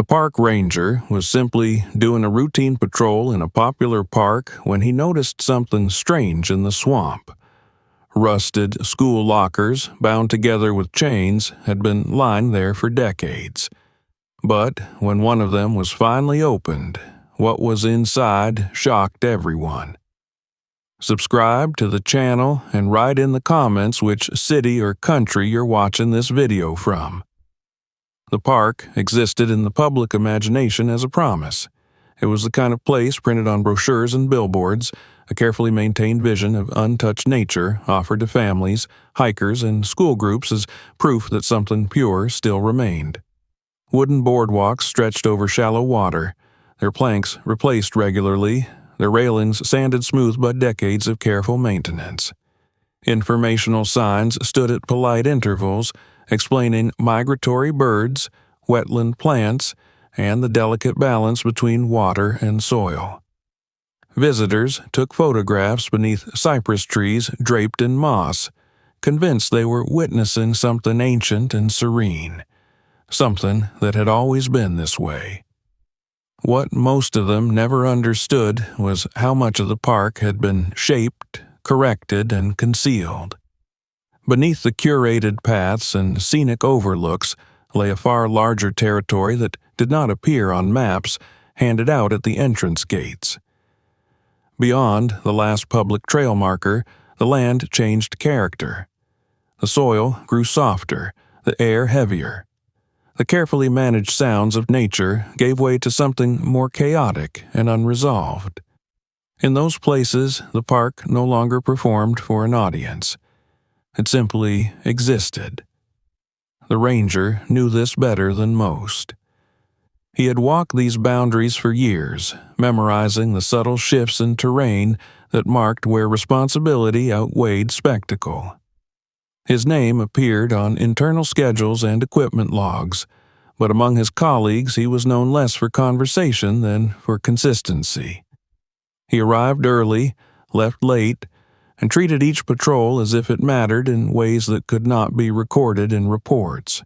A park ranger was simply doing a routine patrol in a popular park when he noticed something strange in the swamp. Rusted school lockers, bound together with chains, had been lying there for decades. But when one of them was finally opened, what was inside shocked everyone. Subscribe to the channel and write in the comments which city or country you're watching this video from. The park existed in the public imagination as a promise. It was the kind of place printed on brochures and billboards, a carefully maintained vision of untouched nature offered to families, hikers, and school groups as proof that something pure still remained. Wooden boardwalks stretched over shallow water, their planks replaced regularly, their railings sanded smooth by decades of careful maintenance. Informational signs stood at polite intervals, explaining migratory birds, wetland plants, and the delicate balance between water and soil. Visitors took photographs beneath cypress trees draped in moss, convinced they were witnessing something ancient and serene, something that had always been this way. What most of them never understood was how much of the park had been shaped, corrected, and concealed. Beneath the curated paths and scenic overlooks lay a far larger territory that did not appear on maps handed out at the entrance gates. Beyond the last public trail marker, the land changed character. The soil grew softer, the air heavier. The carefully managed sounds of nature gave way to something more chaotic and unresolved. In those places, the park no longer performed for an audience. It simply existed. The ranger knew this better than most. He had walked these boundaries for years, memorizing the subtle shifts in terrain that marked where responsibility outweighed spectacle. His name appeared on internal schedules and equipment logs, but among his colleagues he was known less for conversation than for consistency. He arrived early, left late, and treated each patrol as if it mattered in ways that could not be recorded in reports.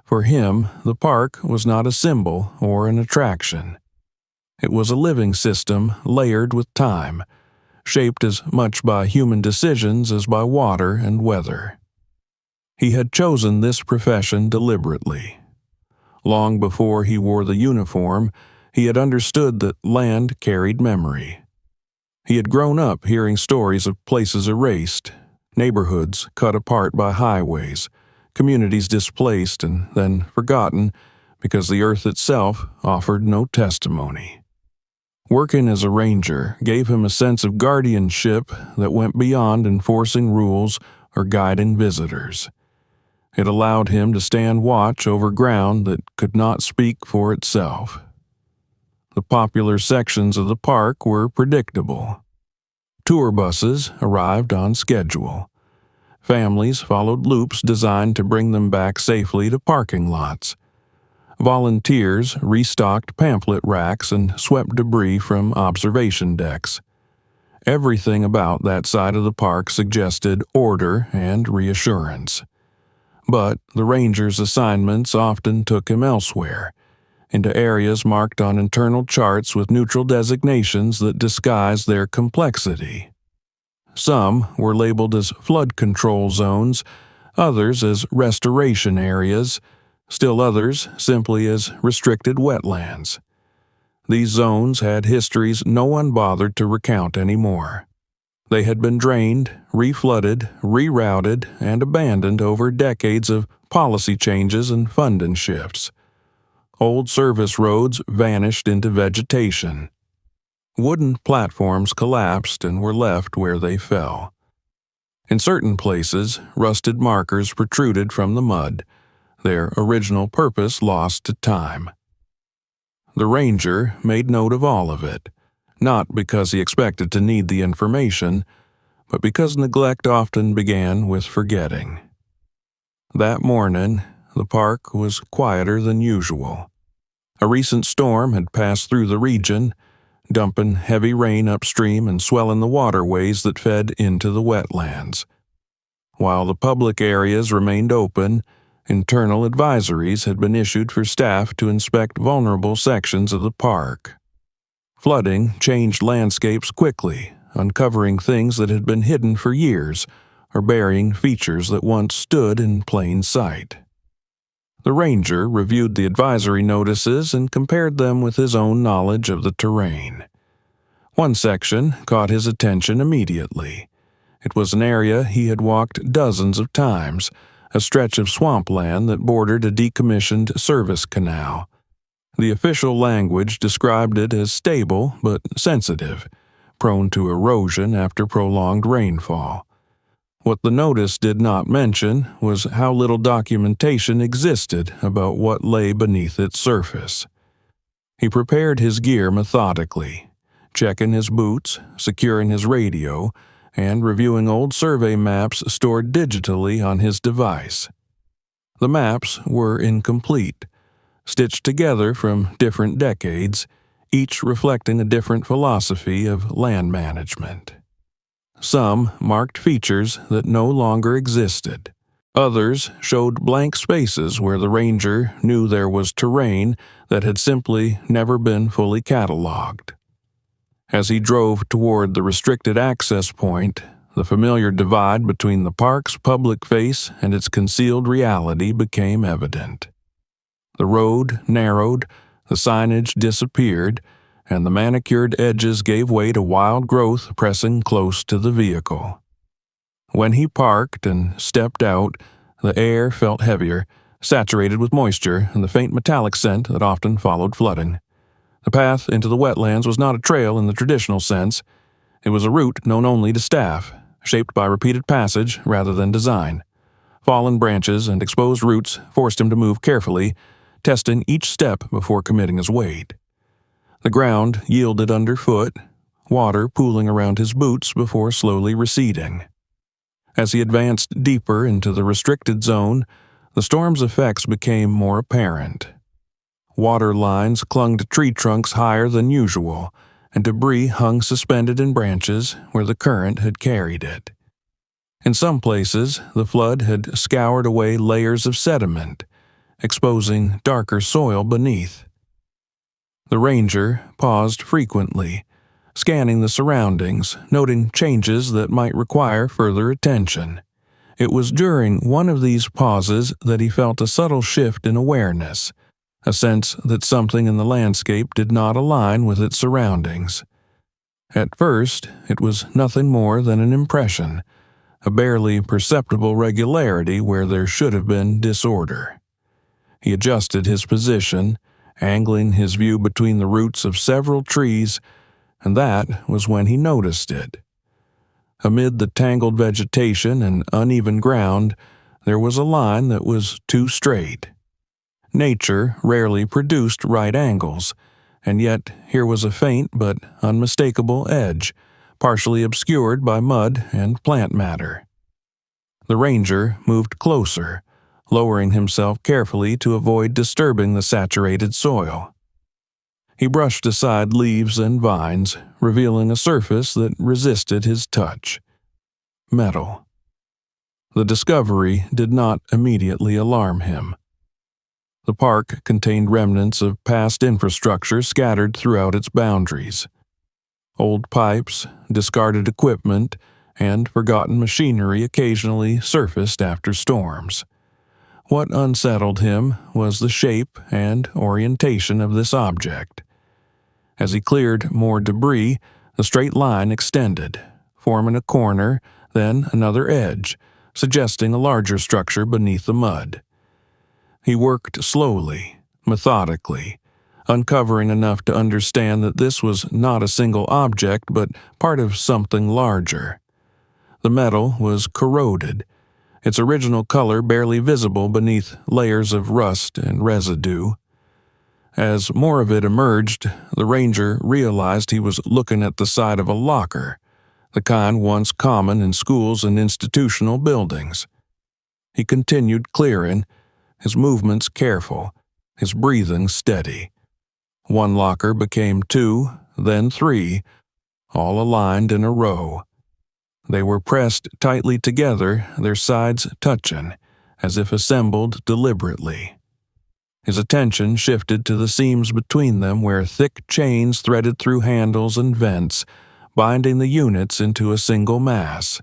For him, the park was not a symbol or an attraction. It was a living system layered with time, shaped as much by human decisions as by water and weather. He had chosen this profession deliberately. Long before he wore the uniform, he had understood that land carried memory. He had grown up hearing stories of places erased, neighborhoods cut apart by highways, communities displaced and then forgotten because the earth itself offered no testimony. Working as a ranger gave him a sense of guardianship that went beyond enforcing rules or guiding visitors. It allowed him to stand watch over ground that could not speak for itself. The popular sections of the park were predictable. Tour buses arrived on schedule. Families followed loops designed to bring them back safely to parking lots. Volunteers restocked pamphlet racks and swept debris from observation decks. Everything about that side of the park suggested order and reassurance. But the ranger's assignments often took him elsewhere, into areas marked on internal charts with neutral designations that disguised their complexity. Some were labeled as flood control zones, others as restoration areas, still others simply as restricted wetlands. These zones had histories no one bothered to recount anymore. They had been drained, reflooded, rerouted, and abandoned over decades of policy changes and funding shifts. Old service roads vanished into vegetation. Wooden platforms collapsed and were left where they fell. In certain places, rusted markers protruded from the mud, their original purpose lost to time. The ranger made note of all of it, not because he expected to need the information, but because neglect often began with forgetting. That morning, the park was quieter than usual. A recent storm had passed through the region, dumping heavy rain upstream and swelling the waterways that fed into the wetlands. While the public areas remained open, Internal advisories had been issued for staff to inspect vulnerable sections of the park. Flooding changed landscapes quickly, uncovering things that had been hidden for years or burying features that once stood in plain sight. The ranger reviewed the advisory notices and compared them with his own knowledge of the terrain. One section caught his attention immediately. It was an area he had walked dozens of times, a stretch of swampland that bordered a decommissioned service canal. The official language described it as stable but sensitive, prone to erosion after prolonged rainfall. What the notice did not mention was how little documentation existed about what lay beneath its surface. He prepared his gear methodically, checking his boots, securing his radio, and reviewing old survey maps stored digitally on his device. The maps were incomplete, stitched together from different decades, each reflecting a different philosophy of land management. Some marked features that no longer existed. Others showed blank spaces where the ranger knew there was terrain that had simply never been fully cataloged. As he drove toward the restricted access point, the familiar divide between the park's public face and its concealed reality became evident. The road narrowed, the signage disappeared, and the manicured edges gave way to wild growth pressing close to the vehicle. When he parked and stepped out, the air felt heavier, saturated with moisture and the faint metallic scent that often followed flooding. The path into the wetlands was not a trail in the traditional sense. It was a route known only to staff, shaped by repeated passage rather than design. Fallen branches and exposed roots forced him to move carefully, testing each step before committing his weight. The ground yielded underfoot, water pooling around his boots before slowly receding. As he advanced deeper into the restricted zone, the storm's effects became more apparent. Water lines clung to tree trunks higher than usual, and debris hung suspended in branches where the current had carried it. In some places, the flood had scoured away layers of sediment, exposing darker soil beneath. The ranger paused frequently, scanning the surroundings, noting changes that might require further attention. It was during one of these pauses that he felt a subtle shift in awareness, a sense that something in the landscape did not align with its surroundings. At first, it was nothing more than an impression, a barely perceptible regularity where there should have been disorder. He adjusted his position, angling his view between the roots of several trees, and that was when he noticed it. Amid the tangled vegetation and uneven ground, there was a line that was too straight. Nature rarely produced right angles, and yet here was a faint but unmistakable edge, partially obscured by mud and plant matter. The ranger moved closer, lowering himself carefully to avoid disturbing the saturated soil. He brushed aside leaves and vines, revealing a surface that resisted his touch. Metal. The discovery did not immediately alarm him. The park contained remnants of past infrastructure scattered throughout its boundaries. Old pipes, discarded equipment, and forgotten machinery occasionally surfaced after storms. What unsettled him was the shape and orientation of this object. As he cleared more debris, the straight line extended, forming a corner, then another edge, suggesting a larger structure beneath the mud. He worked slowly, methodically, uncovering enough to understand that this was not a single object but part of something larger. The metal was corroded, its original color barely visible beneath layers of rust and residue. As more of it emerged, the ranger realized he was looking at the side of a locker, the kind once common in schools and institutional buildings. He continued clearing, his movements careful, his breathing steady. One locker became 2, then 3, all aligned in a row. They were pressed tightly together, their sides touching, as if assembled deliberately. His attention shifted to the seams between them where thick chains threaded through handles and vents, binding the units into a single mass.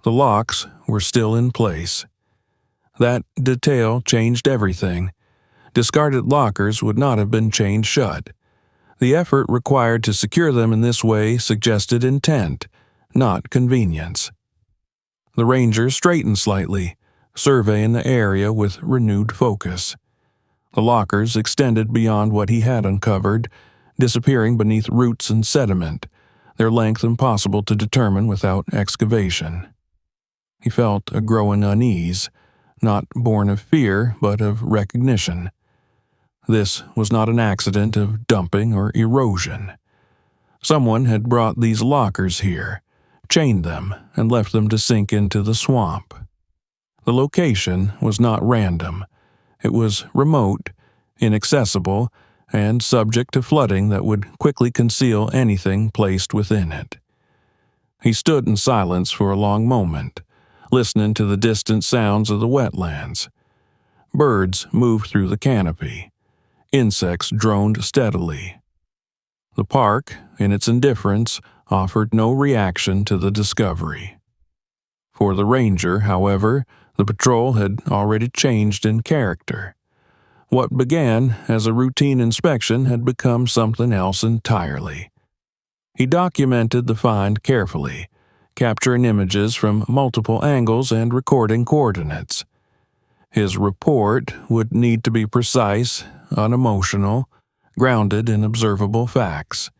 The locks were still in place. That detail changed everything. Discarded lockers would not have been chained shut. The effort required to secure them in this way suggested intent, not convenience. The ranger straightened slightly, surveying the area with renewed focus. The lockers extended beyond what he had uncovered, disappearing beneath roots and sediment, their length impossible to determine without excavation. He felt a growing unease, not born of fear but of recognition. This was not an accident of dumping or erosion. Someone had brought these lockers here, chained them, and left them to sink into the swamp. The location was not random. It was remote, inaccessible, and subject to flooding that would quickly conceal anything placed within it. He stood in silence for a long moment, listening to the distant sounds of the wetlands. Birds moved through the canopy. Insects droned steadily. The park, in its indifference, offered no reaction to the discovery. For the ranger, however, the patrol had already changed in character. What began as a routine inspection had become something else entirely. He documented the find carefully, capturing images from multiple angles and recording coordinates. His report would need to be precise, unemotional, grounded in observable facts.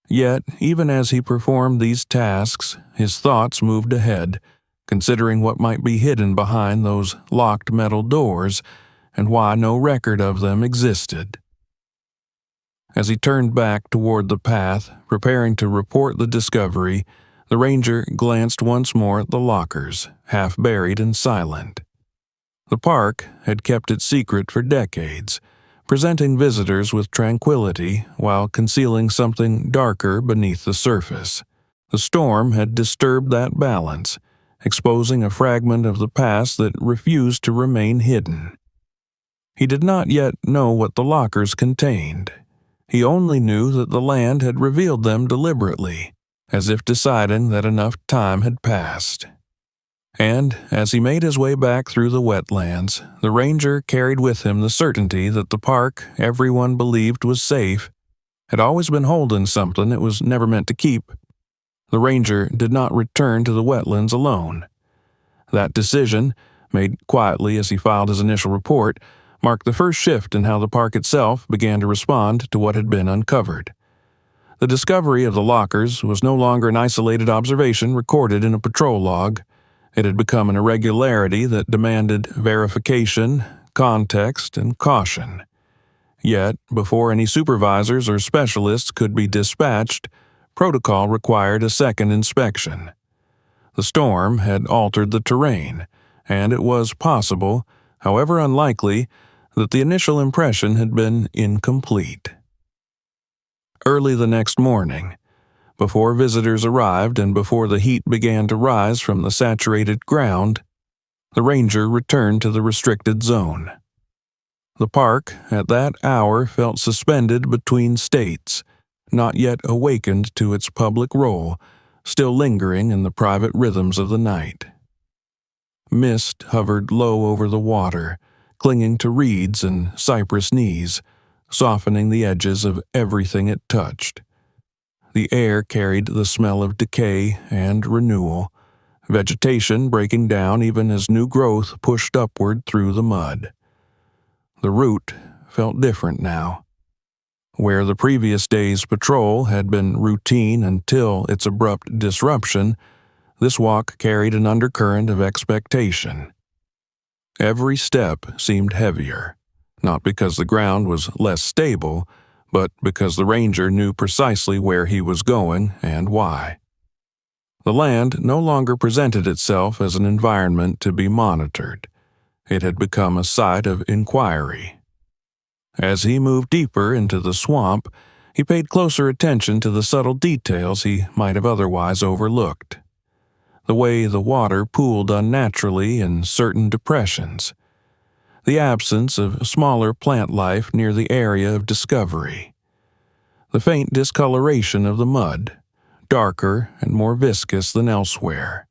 Yet, even as he performed these tasks, his thoughts moved ahead, considering what might be hidden behind those locked metal doors and why no record of them existed. As he turned back toward the path, preparing to report the discovery, the ranger glanced once more at the lockers, half buried and silent. The park had kept it secret for decades, presenting visitors with tranquility while concealing something darker beneath the surface. The storm had disturbed that balance, exposing a fragment of the past that refused to remain hidden. He did not yet know what the lockers contained. He only knew that the land had revealed them deliberately, as if deciding that enough time had passed. And, as he made his way back through the wetlands, the ranger carried with him the certainty that the park everyone believed was safe had always been holding something it was never meant to keep. The ranger did not return to the wetlands alone. That decision, made quietly as he filed his initial report, marked the first shift in how the park itself began to respond to what had been uncovered. The discovery of the lockers was no longer an isolated observation recorded in a patrol log. It had become an irregularity that demanded verification, context, and caution. Yet, before any supervisors or specialists could be dispatched, protocol required a second inspection. The storm had altered the terrain, and it was possible, however unlikely, that the initial impression had been incomplete. Early the next morning, before visitors arrived and before the heat began to rise from the saturated ground, the ranger returned to the restricted zone. The park, at that hour, felt suspended between states, not yet awakened to its public role, still lingering in the private rhythms of the night. Mist hovered low over the water, clinging to reeds and cypress knees, softening the edges of everything it touched. The air carried the smell of decay and renewal, vegetation breaking down even as new growth pushed upward through the mud. The route felt different now. Where the previous day's patrol had been routine until its abrupt disruption, this walk carried an undercurrent of expectation. Every step seemed heavier, not because the ground was less stable, but because the ranger knew precisely where he was going and why. The land no longer presented itself as an environment to be monitored. It had become a site of inquiry. As he moved deeper into the swamp, he paid closer attention to the subtle details he might have otherwise overlooked. the way the water pooled unnaturally in certain depressions, the absence of smaller plant life near the area of discovery, the faint discoloration of the mud, darker and more viscous than elsewhere.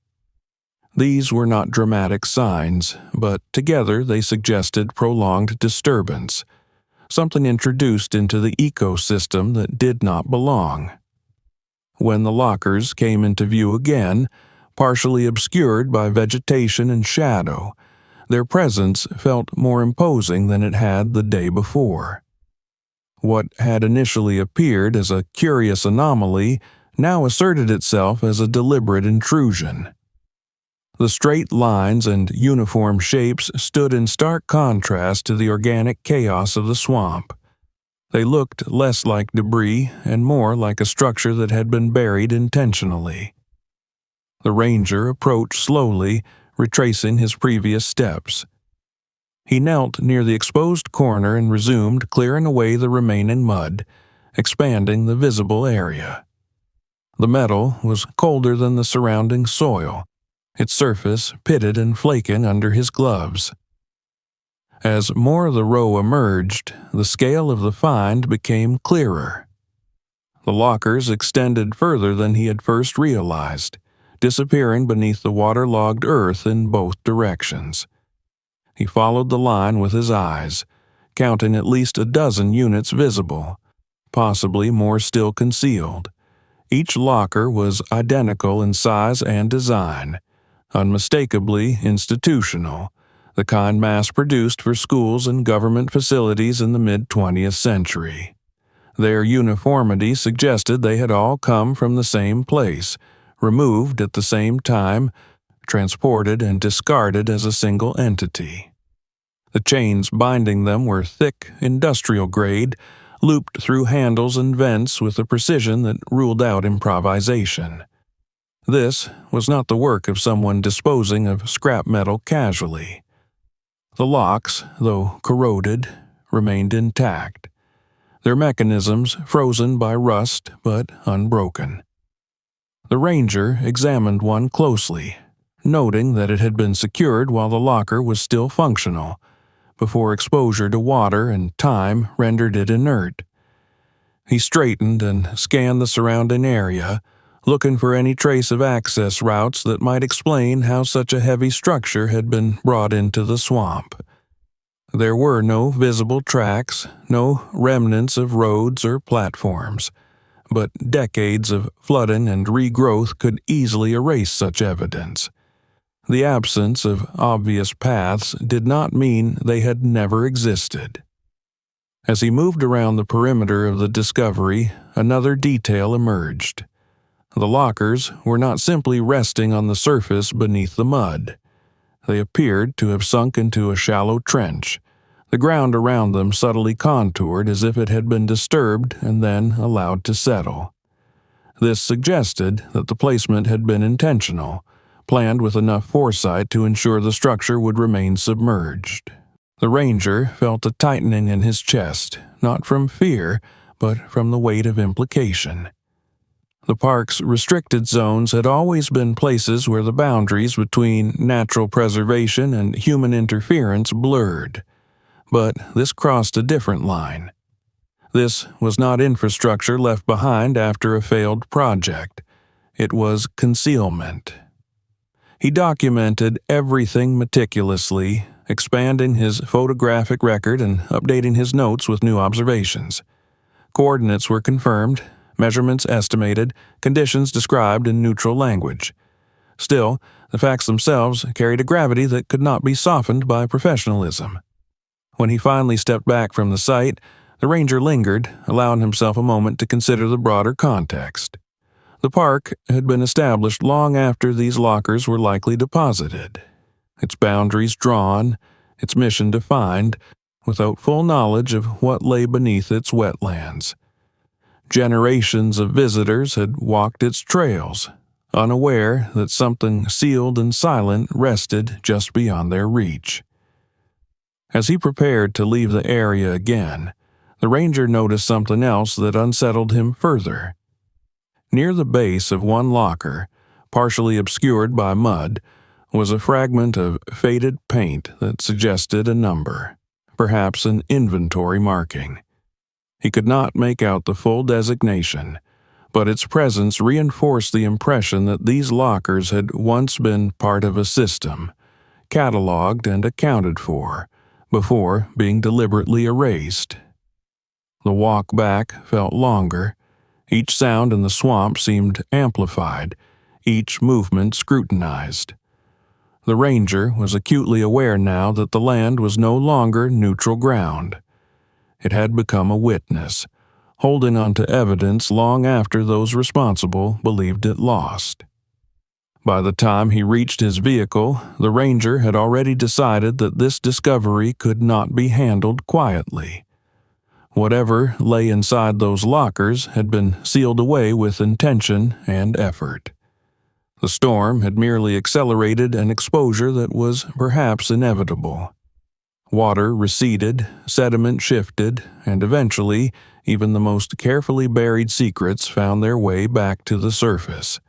These were not dramatic signs, but together they suggested prolonged disturbance, something introduced into the ecosystem that did not belong. When the lockers came into view again, partially obscured by vegetation and shadow, their presence felt more imposing than it had the day before. What had initially appeared as a curious anomaly now asserted itself as a deliberate intrusion. The straight lines and uniform shapes stood in stark contrast to the organic chaos of the swamp. They looked less like debris and more like a structure that had been buried intentionally. The ranger approached slowly, retracing his previous steps. He knelt near the exposed corner and resumed clearing away the remaining mud, expanding the visible area. The metal was colder than the surrounding soil, its surface pitted and flaking under his gloves. As more of the row emerged, the scale of the find became clearer. The lockers extended further than he had first realized, disappearing beneath the waterlogged earth in both directions. He followed the line with his eyes, counting at least a dozen units visible, possibly more still concealed. Each locker was identical in size and design, unmistakably institutional, the kind mass-produced for schools and government facilities in the mid-20th century. Their uniformity suggested they had all come from the same place, removed at the same time, transported and discarded as a single entity. The chains binding them were thick, industrial-grade, looped through handles and vents with a precision that ruled out improvisation. This was not the work of someone disposing of scrap metal casually. The locks, though corroded, remained intact, their mechanisms frozen by rust but unbroken. The ranger examined one closely, noting that it had been secured while the locker was still functional, before exposure to water and time rendered it inert. He straightened and scanned the surrounding area, looking for any trace of access routes that might explain how such a heavy structure had been brought into the swamp. There were no visible tracks, no remnants of roads or platforms, but decades of flooding and regrowth could easily erase such evidence. The absence of obvious paths did not mean they had never existed. As he moved around the perimeter of the discovery, another detail emerged. The lockers were not simply resting on the surface beneath the mud. They appeared to have sunk into a shallow trench, the ground around them subtly contoured as if it had been disturbed and then allowed to settle. This suggested that the placement had been intentional, planned with enough foresight to ensure the structure would remain submerged. The ranger felt a tightening in his chest, not from fear, but from the weight of implication. The park's restricted zones had always been places where the boundaries between natural preservation and human interference blurred. But this crossed a different line. This was not infrastructure left behind after a failed project. It was concealment. He documented everything meticulously, expanding his photographic record and updating his notes with new observations. Coordinates were confirmed, measurements estimated, conditions described in neutral language. Still, the facts themselves carried a gravity that could not be softened by professionalism. When he finally stepped back from the site, the ranger lingered, allowing himself a moment to consider the broader context. The park had been established long after these lockers were likely deposited, its boundaries drawn, its mission defined, without full knowledge of what lay beneath its wetlands. Generations of visitors had walked its trails, unaware that something sealed and silent rested just beyond their reach. As he prepared to leave the area again, the ranger noticed something else that unsettled him further. Near the base of one locker, partially obscured by mud, was a fragment of faded paint that suggested a number, perhaps an inventory marking. He could not make out the full designation, but its presence reinforced the impression that these lockers had once been part of a system, cataloged and accounted for, before being deliberately erased. The walk back felt longer. Each sound in the swamp seemed amplified, each movement scrutinized. The ranger was acutely aware now that the land was no longer neutral ground. It had become a witness, holding on to evidence long after those responsible believed it lost. By the time he reached his vehicle, the ranger had already decided that this discovery could not be handled quietly. Whatever lay inside those lockers had been sealed away with intention and effort. The storm had merely accelerated an exposure that was perhaps inevitable. Water receded, sediment shifted, and eventually, even the most carefully buried secrets found their way back to the surface.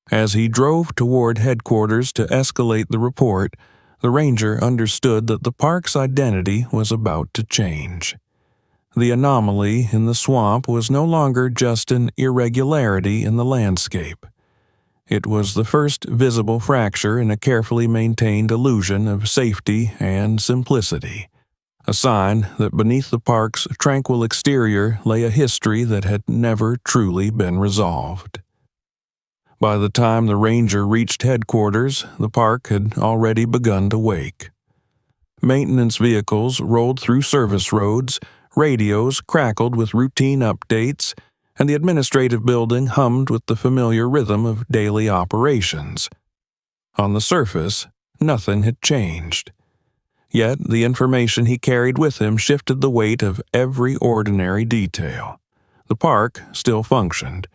As he drove toward headquarters to escalate the report, the ranger understood that the park's identity was about to change. The anomaly in the swamp was no longer just an irregularity in the landscape. It was the first visible fracture in a carefully maintained illusion of safety and simplicity, a sign that beneath the park's tranquil exterior lay a history that had never truly been resolved. By the time the ranger reached headquarters, the park had already begun to wake. Maintenance vehicles rolled through service roads, radios crackled with routine updates, and the administrative building hummed with the familiar rhythm of daily operations. On the surface, nothing had changed. Yet the information he carried with him shifted the weight of every ordinary detail. The park still functioned,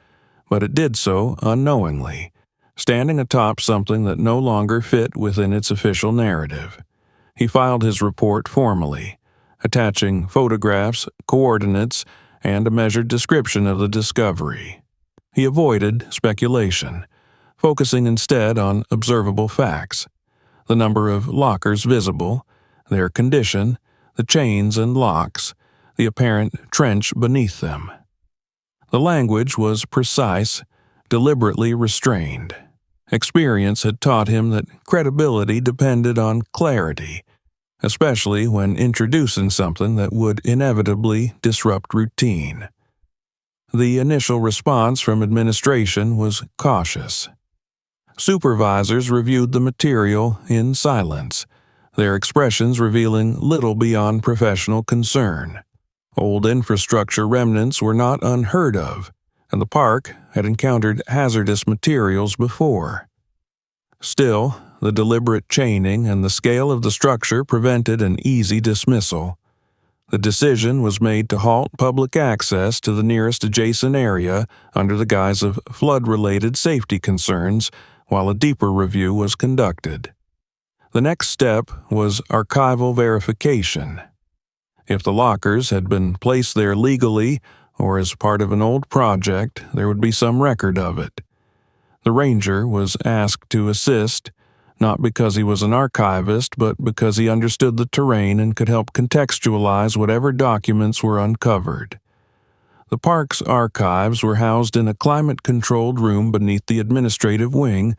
but it did so unknowingly, standing atop something that no longer fit within its official narrative. He filed his report formally, attaching photographs, coordinates, and a measured description of the discovery. He avoided speculation, focusing instead on observable facts: the number of lockers visible, their condition, the chains and locks, the apparent trench beneath them. The language was precise, deliberately restrained. Experience had taught him that credibility depended on clarity, especially when introducing something that would inevitably disrupt routine. The initial response from administration was cautious. Supervisors reviewed the material in silence, their expressions revealing little beyond professional concern. Old infrastructure remnants were not unheard of, and the park had encountered hazardous materials before. Still, the deliberate chaining and the scale of the structure prevented an easy dismissal. The decision was made to halt public access to the nearest adjacent area under the guise of flood-related safety concerns while a deeper review was conducted. The next step was archival verification. If the lockers had been placed there legally or as part of an old project, there would be some record of it. The ranger was asked to assist, not because he was an archivist, but because he understood the terrain and could help contextualize whatever documents were uncovered. The park's archives were housed in a climate-controlled room beneath the administrative wing,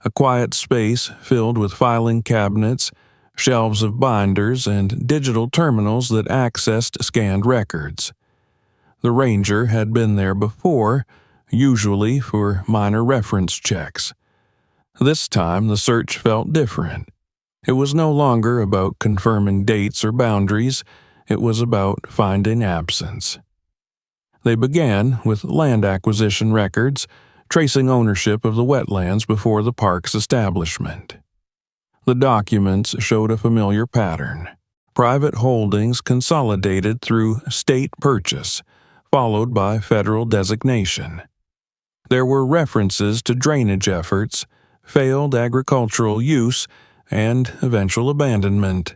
a quiet space filled with filing cabinets, shelves of binders, and digital terminals that accessed scanned records. The ranger had been there before, usually for minor reference checks. This time the search felt different. It was no longer about confirming dates or boundaries, it was about finding absence. They began with land acquisition records, tracing ownership of the wetlands before the park's establishment. The documents showed a familiar pattern: private holdings consolidated through state purchase, followed by federal designation. There were references to drainage efforts, failed agricultural use, and eventual abandonment.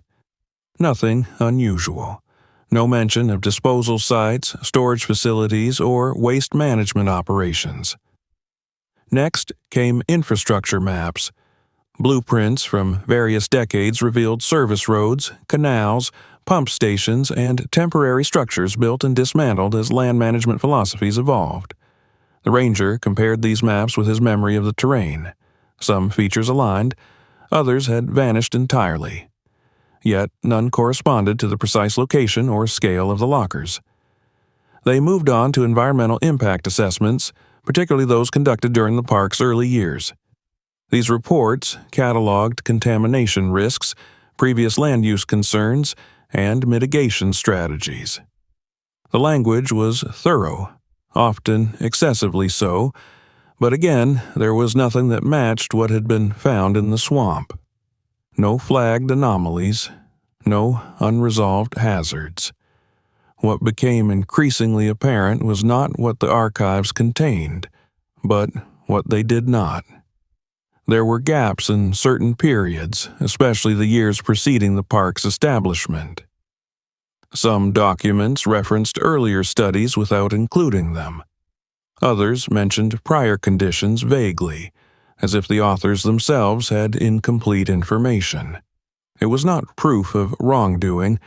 Nothing unusual. No mention of disposal sites, storage facilities, or waste management operations. Next came infrastructure maps. Blueprints from various decades revealed service roads, canals, pump stations, and temporary structures built and dismantled as land management philosophies evolved. The ranger compared these maps with his memory of the terrain. Some features aligned, others had vanished entirely. Yet none corresponded to the precise location or scale of the lockers. They moved on to environmental impact assessments, particularly those conducted during the park's early years. These reports cataloged contamination risks, previous land use concerns, and mitigation strategies. The language was thorough, often excessively so, but again, there was nothing that matched what had been found in the swamp. No flagged anomalies, no unresolved hazards. What became increasingly apparent was not what the archives contained, but what they did not. There were gaps in certain periods, especially the years preceding the park's establishment. Some documents referenced earlier studies without including them. Others mentioned prior conditions vaguely, as if the authors themselves had incomplete information. It was not proof of wrongdoing,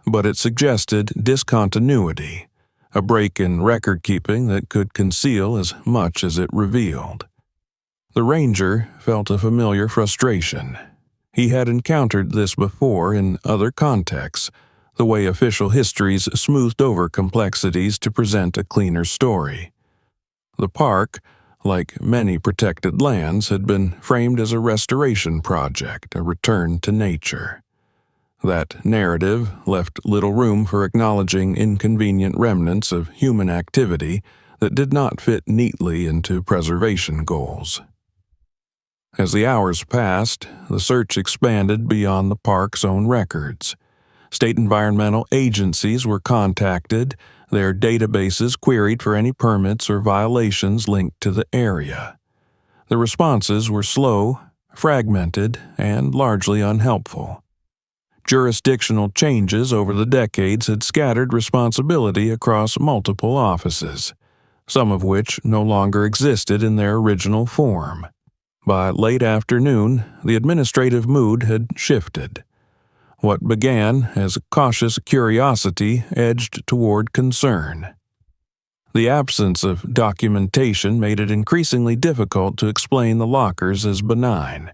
but it suggested discontinuity, a break in record-keeping that could conceal as much as it revealed. The ranger felt a familiar frustration. He had encountered this before in other contexts, the way official histories smoothed over complexities to present a cleaner story. The park, like many protected lands, had been framed as a restoration project, a return to nature. That narrative left little room for acknowledging inconvenient remnants of human activity that did not fit neatly into preservation goals. As the hours passed, the search expanded beyond the park's own records. State environmental agencies were contacted, their databases queried for any permits or violations linked to the area. The responses were slow, fragmented, and largely unhelpful. Jurisdictional changes over the decades had scattered responsibility across multiple offices, some of which no longer existed in their original form. By late afternoon, the administrative mood had shifted. What began as cautious curiosity edged toward concern. The absence of documentation made it increasingly difficult to explain the lockers as benign.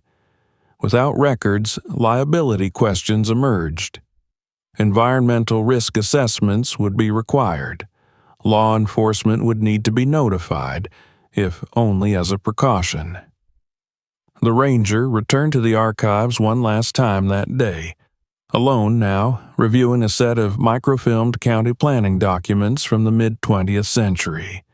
Without records, liability questions emerged. Environmental risk assessments would be required. Law enforcement would need to be notified, if only as a precaution. The ranger returned to the archives one last time that day, alone now, reviewing a set of microfilmed county planning documents from the mid-20th century.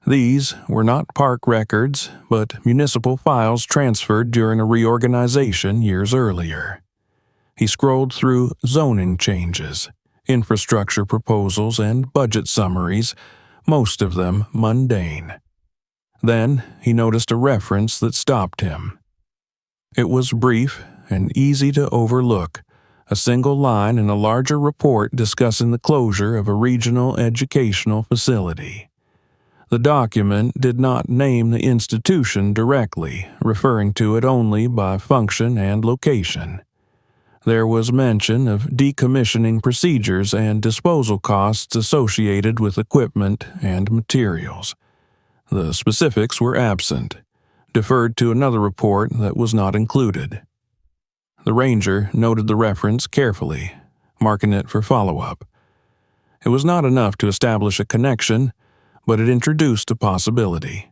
These were not park records, but municipal files transferred during a reorganization years earlier. He scrolled through zoning changes, infrastructure proposals, and budget summaries, most of them mundane. Then he noticed a reference that stopped him. It was brief and easy to overlook, a single line in a larger report discussing the closure of a regional educational facility. The document did not name the institution directly, referring to it only by function and location. There was mention of decommissioning procedures and disposal costs associated with equipment and materials. The specifics were absent, deferred to another report that was not included. The ranger noted the reference carefully, marking it for follow-up. It was not enough to establish a connection, but it introduced a possibility.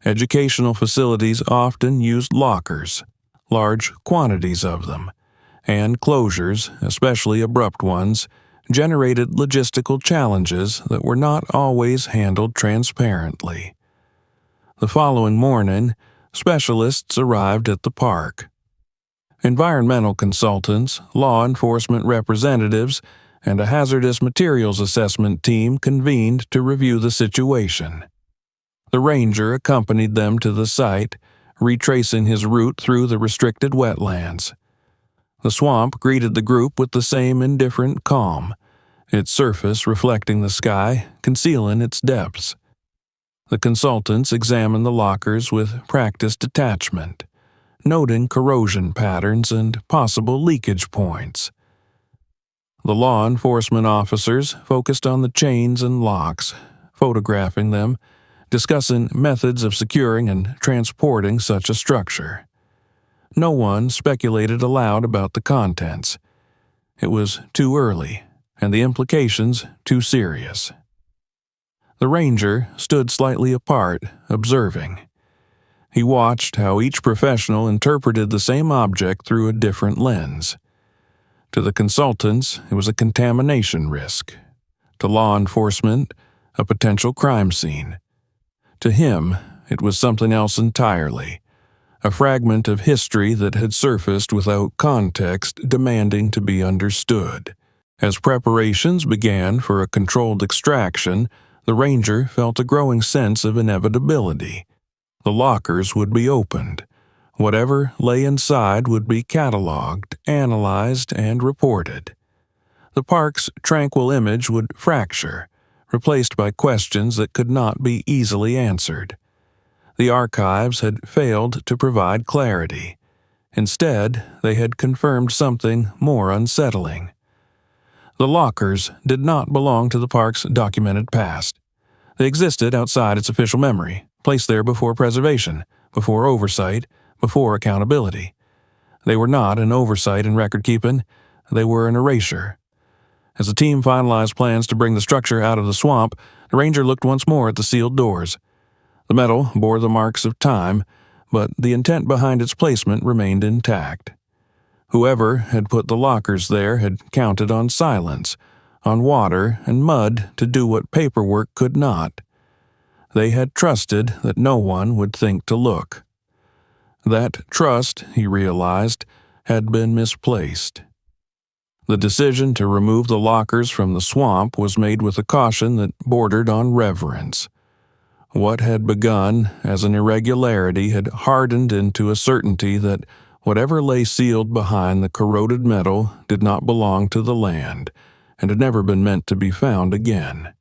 Educational facilities often used lockers, large quantities of them, and closures, especially abrupt ones, generated logistical challenges that were not always handled transparently. The following morning, specialists arrived at the park. Environmental consultants, law enforcement representatives, and a hazardous materials assessment team convened to review the situation. The ranger accompanied them to the site, retracing his route through the restricted wetlands. The swamp greeted the group with the same indifferent calm, its surface reflecting the sky, concealing its depths. The consultants examined the lockers with practiced detachment, noting corrosion patterns and possible leakage points. The law enforcement officers focused on the chains and locks, photographing them, discussing methods of securing and transporting such a structure. No one speculated aloud about the contents. It was too early, and the implications too serious. The ranger stood slightly apart, observing. He watched how each professional interpreted the same object through a different lens. To the consultants, it was a contamination risk. To law enforcement, a potential crime scene. To him, it was something else entirely, a fragment of history that had surfaced without context demanding to be understood. As preparations began for a controlled extraction, the ranger felt a growing sense of inevitability. The lockers would be opened. Whatever lay inside would be cataloged, analyzed, and reported. The park's tranquil image would fracture, replaced by questions that could not be easily answered. The archives had failed to provide clarity. Instead, they had confirmed something more unsettling. The lockers did not belong to the park's documented past. They existed outside its official memory, placed there before preservation, before oversight, before accountability. They were not an oversight in record-keeping, they were an erasure. As the team finalized plans to bring the structure out of the swamp, the ranger looked once more at the sealed doors. The metal bore the marks of time, but the intent behind its placement remained intact. Whoever had put the lockers there had counted on silence, on water and mud to do what paperwork could not. They had trusted that no one would think to look. That trust, he realized, had been misplaced. The decision to remove the lockers from the swamp was made with a caution that bordered on reverence. What had begun as an irregularity had hardened into a certainty that whatever lay sealed behind the corroded metal did not belong to the land and had never been meant to be found again.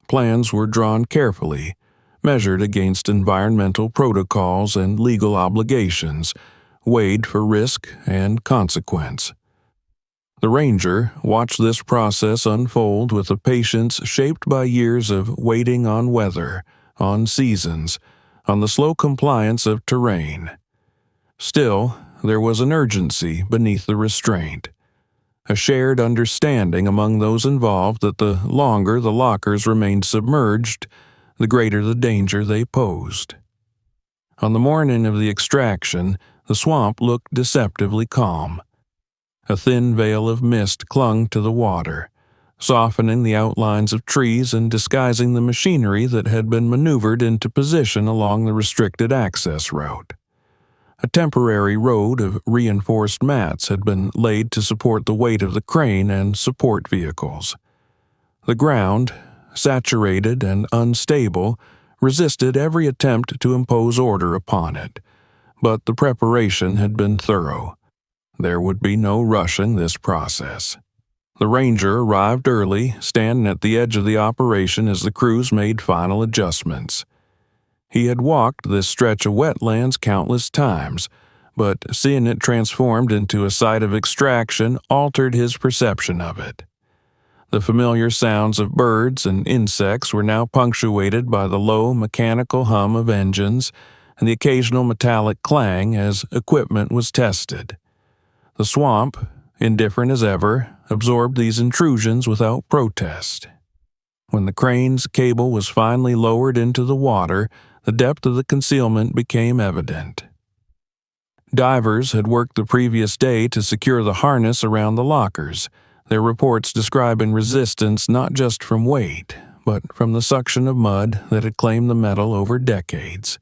Plans were drawn carefully, measured against environmental protocols and legal obligations, weighed for risk and consequence. The ranger watched this process unfold with a patience shaped by years of waiting on weather, on seasons, on the slow compliance of terrain. Still, there was an urgency beneath the restraint, a shared understanding among those involved that the longer the lockers remained submerged, the greater the danger they posed. On the morning of the extraction, the swamp looked deceptively calm. A thin veil of mist clung to the water, softening the outlines of trees and disguising the machinery that had been maneuvered into position along the restricted access route. A temporary road of reinforced mats had been laid to support the weight of the crane and support vehicles. The ground, saturated and unstable, resisted every attempt to impose order upon it, but the preparation had been thorough. There would be no rushing this process. The ranger arrived early, standing at the edge of the operation as the crews made final adjustments. He had walked this stretch of wetlands countless times, but seeing it transformed into a site of extraction altered his perception of it. The familiar sounds of birds and insects were now punctuated by the low mechanical hum of engines and the occasional metallic clang as equipment was tested. The swamp, indifferent as ever, absorbed these intrusions without protest. When the crane's cable was finally lowered into the water, the depth of the concealment became evident. Divers had worked the previous day to secure the harness around the lockers, their reports describing resistance not just from weight, but from the suction of mud that had claimed the metal over decades.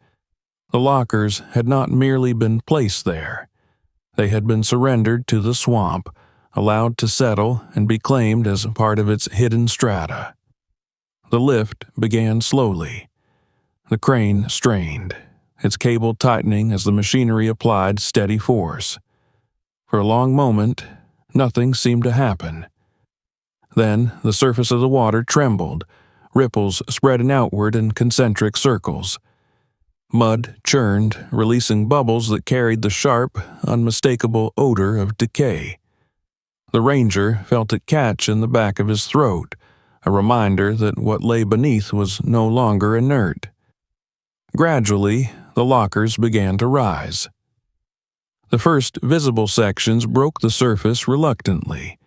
The lockers had not merely been placed there. They had been surrendered to the swamp, allowed to settle and be claimed as part of its hidden strata. The lift began slowly. The crane strained, its cable tightening as the machinery applied steady force. For a long moment, nothing seemed to happen. Then the surface of the water trembled, ripples spreading outward in concentric circles. Mud churned, releasing bubbles that carried the sharp, unmistakable odor of decay. The ranger felt it catch in the back of his throat, a reminder that what lay beneath was no longer inert. Gradually, the lockers began to rise. The first visible sections broke the surface reluctantly,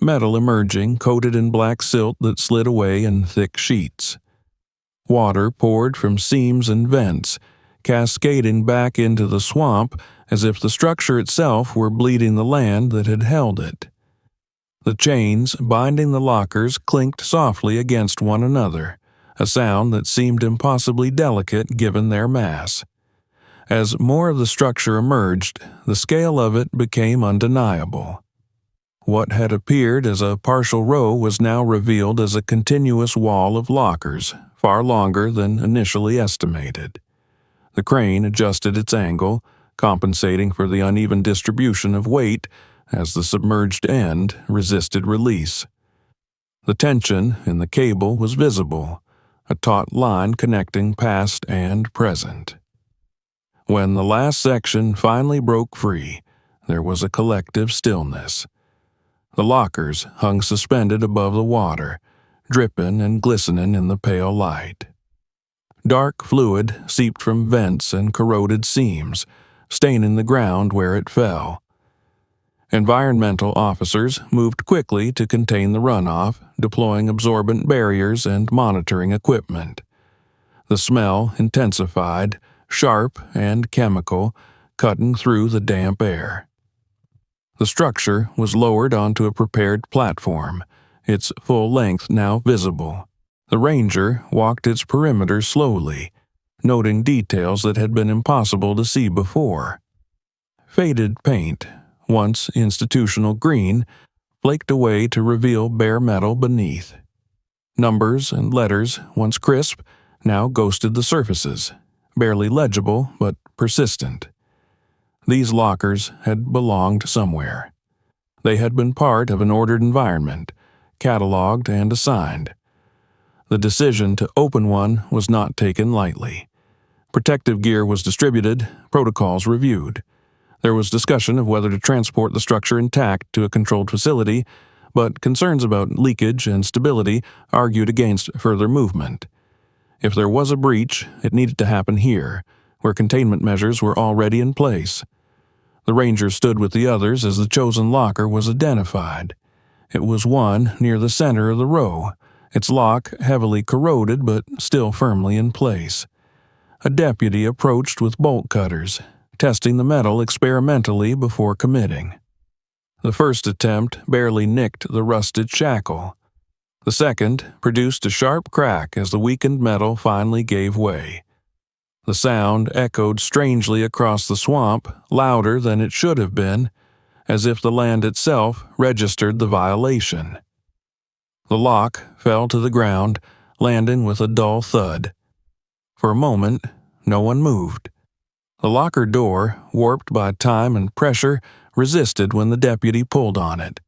metal emerging coated in black silt that slid away in thick sheets. Water poured from seams and vents, cascading back into the swamp as if the structure itself were bleeding the land that had held it. The chains binding the lockers clinked softly against one another, a sound that seemed impossibly delicate given their mass. As more of the structure emerged, the scale of it became undeniable. What had appeared as a partial row was now revealed as a continuous wall of lockers, far longer than initially estimated. The crane adjusted its angle, compensating for the uneven distribution of weight as the submerged end resisted release. The tension in the cable was visible, a taut line connecting past and present. When the last section finally broke free, there was a collective stillness. The lockers hung suspended above the water, dripping and glistening in the pale light. Dark fluid seeped from vents and corroded seams, staining the ground where it fell. Environmental officers moved quickly to contain the runoff, deploying absorbent barriers and monitoring equipment. The smell intensified, sharp and chemical, cutting through the damp air. The structure was lowered onto a prepared platform, its full length now visible. The ranger walked its perimeter slowly, noting details that had been impossible to see before. Faded paint, once institutional green, flaked away to reveal bare metal beneath. Numbers and letters, once crisp, now ghosted the surfaces, barely legible but persistent. These lockers had belonged somewhere. They had been part of an ordered environment, cataloged and assigned. The decision to open one was not taken lightly. Protective gear was distributed, protocols reviewed. There was discussion of whether to transport the structure intact to a controlled facility, but concerns about leakage and stability argued against further movement. If there was a breach, it needed to happen here, where containment measures were already in place. The ranger stood with the others as the chosen locker was identified. It was one near the center of the row, its lock heavily corroded but still firmly in place. A deputy approached with bolt cutters, testing the metal experimentally before committing. The first attempt barely nicked the rusted shackle. The second produced a sharp crack as the weakened metal finally gave way. The sound echoed strangely across the swamp, louder than it should have been, as if the land itself registered the violation. The lock fell to the ground, landing with a dull thud. For a moment, no one moved. The locker door, warped by time and pressure, resisted when the deputy pulled on it.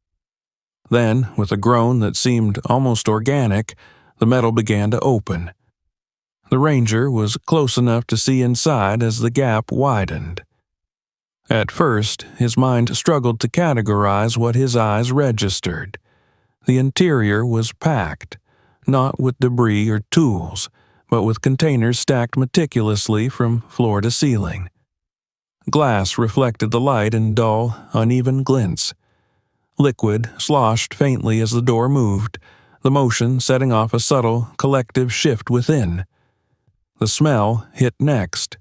Then, with a groan that seemed almost organic, the metal began to open. The ranger was close enough to see inside as the gap widened. At first, his mind struggled to categorize what his eyes registered. The interior was packed, not with debris or tools, but with containers stacked meticulously from floor to ceiling. Glass reflected the light in dull, uneven glints. Liquid sloshed faintly as the door moved, the motion setting off a subtle, collective shift within. The smell hit next.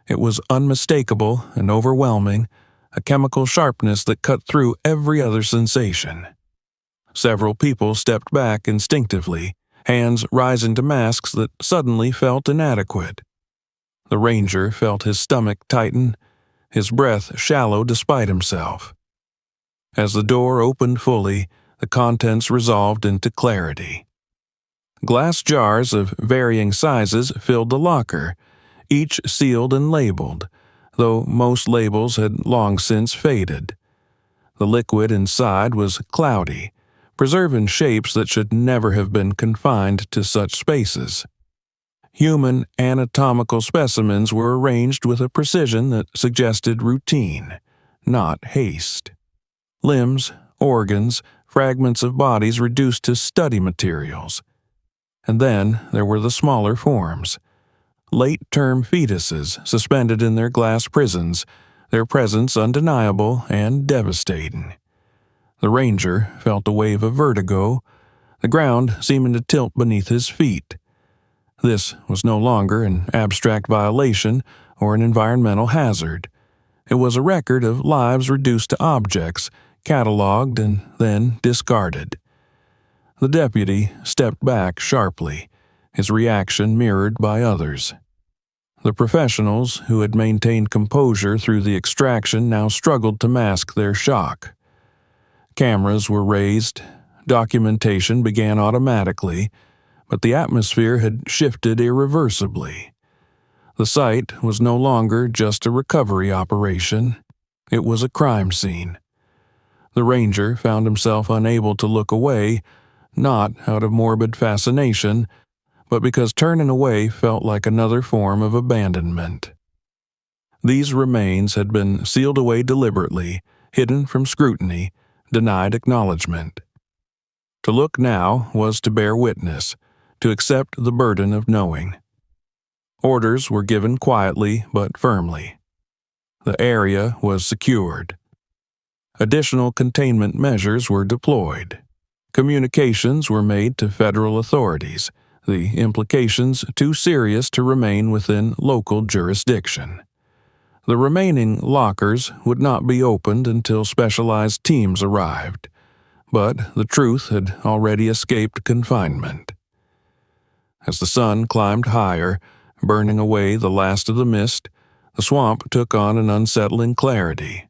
It was unmistakable and overwhelming, a chemical sharpness that cut through every other sensation. Several people stepped back instinctively, hands rising to masks that suddenly felt inadequate. The ranger felt his stomach tighten, his breath shallow despite himself. As the door opened fully, the contents resolved into clarity. Glass jars of varying sizes filled the locker, each sealed and labeled, though most labels had long since faded. The liquid inside was cloudy, preserving shapes that should never have been confined to such spaces. Human anatomical specimens were arranged with a precision that suggested routine, not haste. Limbs, organs, fragments of bodies reduced to study materials. And then there were the smaller forms. Late-term fetuses suspended in their glass prisons, their presence undeniable and devastating. The ranger felt a wave of vertigo, the ground seeming to tilt beneath his feet. This was no longer an abstract violation or an environmental hazard. It was a record of lives reduced to objects, cataloged and then discarded. The deputy stepped back sharply, his reaction mirrored by others. The professionals who had maintained composure through the extraction now struggled to mask their shock. Cameras were raised, documentation began automatically, but the atmosphere had shifted irreversibly. The site was no longer just a recovery operation, it was a crime scene. The ranger found himself unable to look away, not out of morbid fascination, but because turning away felt like another form of abandonment. These remains had been sealed away deliberately, hidden from scrutiny, denied acknowledgement. To look now was to bear witness, to accept the burden of knowing. Orders were given quietly but firmly. The area was secured. Additional containment measures were deployed. Communications were made to federal authorities, the implications too serious to remain within local jurisdiction. The remaining lockers would not be opened until specialized teams arrived, but the truth had already escaped confinement. As the sun climbed higher, burning away the last of the mist, the swamp took on an unsettling clarity.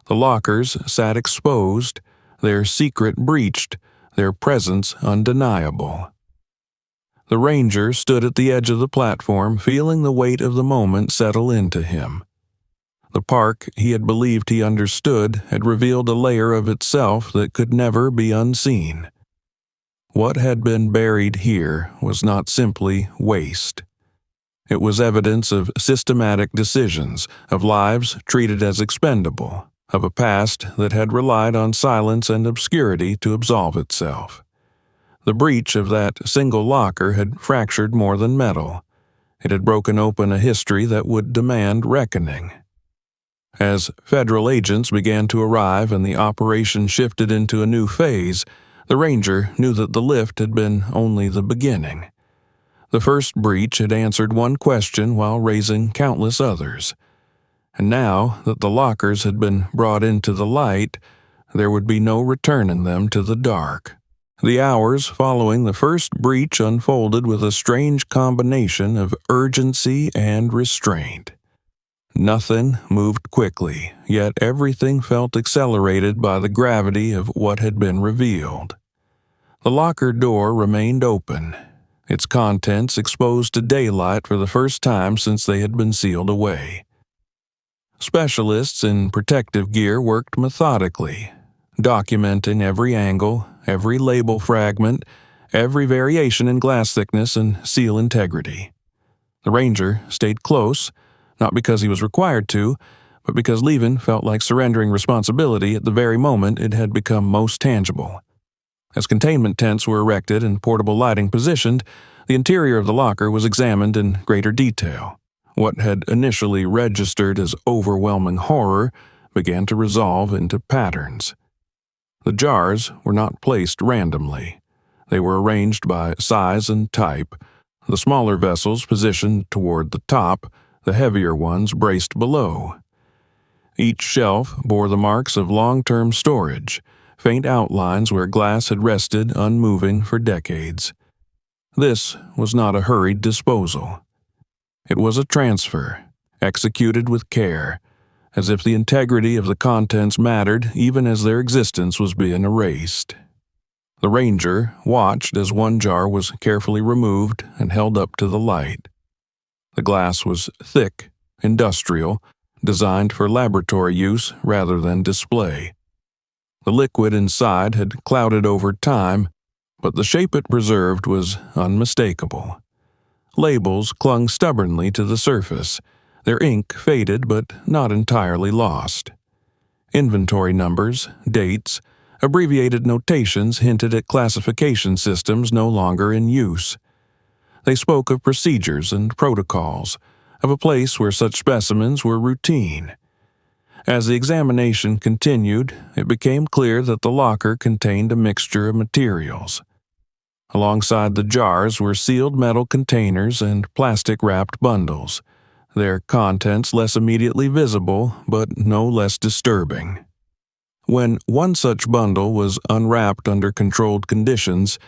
The lockers sat exposed, their secret breached, their presence undeniable. The ranger stood at the edge of the platform, feeling the weight of the moment settle into him. The park he had believed he understood had revealed a layer of itself that could never be unseen. What had been buried here was not simply waste. It was evidence of systematic decisions, of lives treated as expendable, of a past that had relied on silence and obscurity to absolve itself. The breach of that single locker had fractured more than metal. It had broken open a history that would demand reckoning. As federal agents began to arrive and the operation shifted into a new phase, the ranger knew that the lift had been only the beginning. The first breach had answered one question while raising countless others. And now that the lockers had been brought into the light, there would be no returning them to the dark. The hours following the first breach unfolded with a strange combination of urgency and restraint. Nothing moved quickly, yet everything felt accelerated by the gravity of what had been revealed. The locker door remained open, its contents exposed to daylight for the first time since they had been sealed away. Specialists in protective gear worked methodically, documenting every angle, every label fragment, every variation in glass thickness and seal integrity. The ranger stayed close, not because he was required to, but because leaving felt like surrendering responsibility at the very moment it had become most tangible. As containment tents were erected and portable lighting positioned, the interior of the locker was examined in greater detail. What had initially registered as overwhelming horror began to resolve into patterns. The jars were not placed randomly. They were arranged by size and type, the smaller vessels positioned toward the top, the heavier ones braced below. Each shelf bore the marks of long-term storage, faint outlines where glass had rested unmoving for decades. This was not a hurried disposal. It was a transfer, executed with care, as if the integrity of the contents mattered even as their existence was being erased. The ranger watched as one jar was carefully removed and held up to the light. The glass was thick, industrial, designed for laboratory use rather than display. The liquid inside had clouded over time, but the shape it preserved was unmistakable. Labels clung stubbornly to the surface, their ink faded but not entirely lost. Inventory numbers, dates, abbreviated notations hinted at classification systems no longer in use. They spoke of procedures and protocols, of a place where such specimens were routine. As the examination continued, it became clear that the locker contained a mixture of materials. Alongside the jars were sealed metal containers and plastic-wrapped bundles, their contents less immediately visible but no less disturbing. When one such bundle was unwrapped under controlled conditions,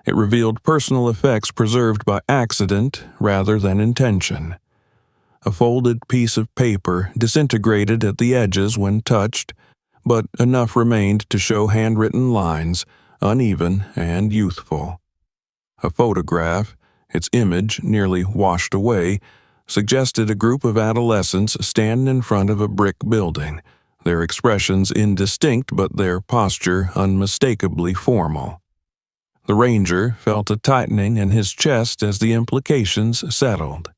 it revealed personal effects preserved by accident rather than intention. A folded piece of paper disintegrated at the edges when touched, but enough remained to show handwritten lines, uneven and youthful. A photograph, its image nearly washed away, suggested a group of adolescents standing in front of a brick building, their expressions indistinct but their posture unmistakably formal. The ranger felt a tightening in his chest as the implications settled.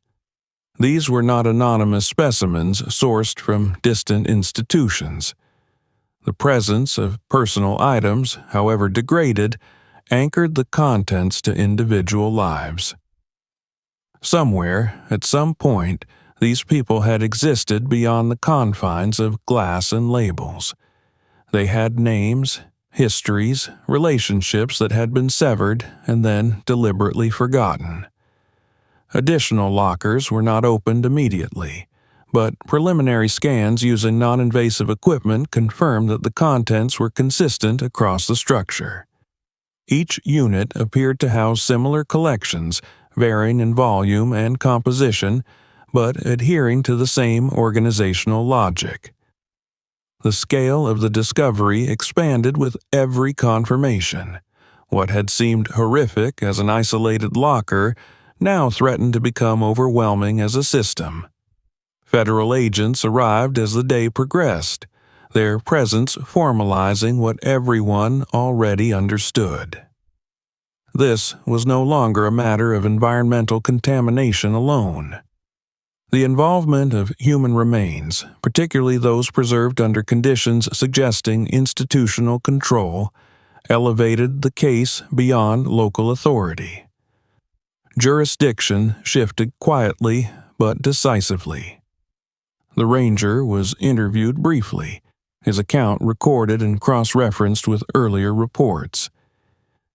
These were not anonymous specimens sourced from distant institutions. The presence of personal items, however degraded, anchored the contents to individual lives. Somewhere, at some point, these people had existed beyond the confines of glass and labels. They had names, histories, relationships that had been severed and then deliberately forgotten. Additional lockers were not opened immediately, but preliminary scans using non-invasive equipment confirmed that the contents were consistent across the structure. Each unit appeared to house similar collections, varying in volume and composition, but adhering to the same organizational logic. The scale of the discovery expanded with every confirmation. What had seemed horrific as an isolated locker now threatened to become overwhelming as a system. Federal agents arrived as the day progressed, their presence formalizing what everyone already understood. This was no longer a matter of environmental contamination alone. The involvement of human remains, particularly those preserved under conditions suggesting institutional control, elevated the case beyond local authority. Jurisdiction shifted quietly but decisively. The ranger was interviewed briefly, his account recorded and cross-referenced with earlier reports.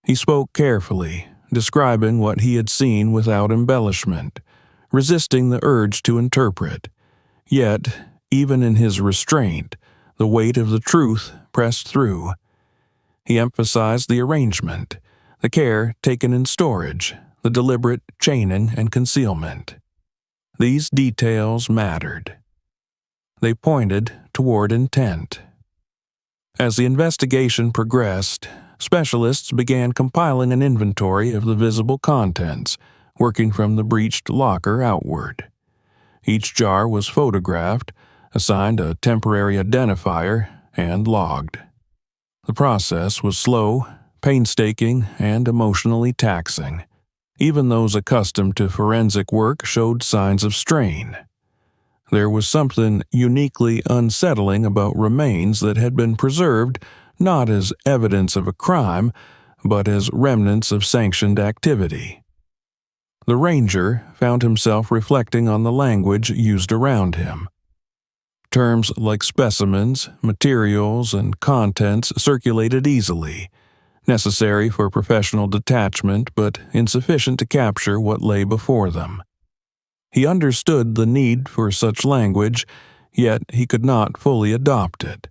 He spoke carefully, describing what he had seen without embellishment, resisting the urge to interpret. Yet, even in his restraint, the weight of the truth pressed through. He emphasized the arrangement, the care taken in storage, the deliberate chaining and concealment. These details mattered. They pointed toward intent. As the investigation progressed, specialists began compiling an inventory of the visible contents, working from the breached locker outward. Each jar was photographed, assigned a temporary identifier, and logged. The process was slow, painstaking, and emotionally taxing. Even those accustomed to forensic work showed signs of strain. There was something uniquely unsettling about remains that had been preserved not as evidence of a crime, but as remnants of sanctioned activity. The ranger found himself reflecting on the language used around him. Terms like specimens, materials, and contents circulated easily, necessary for professional detachment but insufficient to capture what lay before them. He understood the need for such language, yet he could not fully adopt it.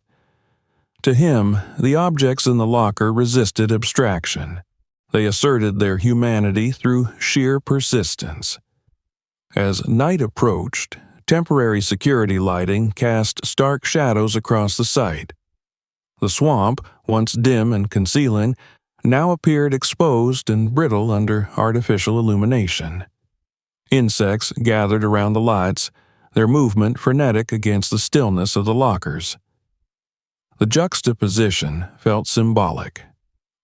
To him, the objects in the locker resisted abstraction. They asserted their humanity through sheer persistence. As night approached, temporary security lighting cast stark shadows across the site. The swamp, once dim and concealing, now appeared exposed and brittle under artificial illumination. Insects gathered around the lights, their movement frenetic against the stillness of the lockers. The juxtaposition felt symbolic.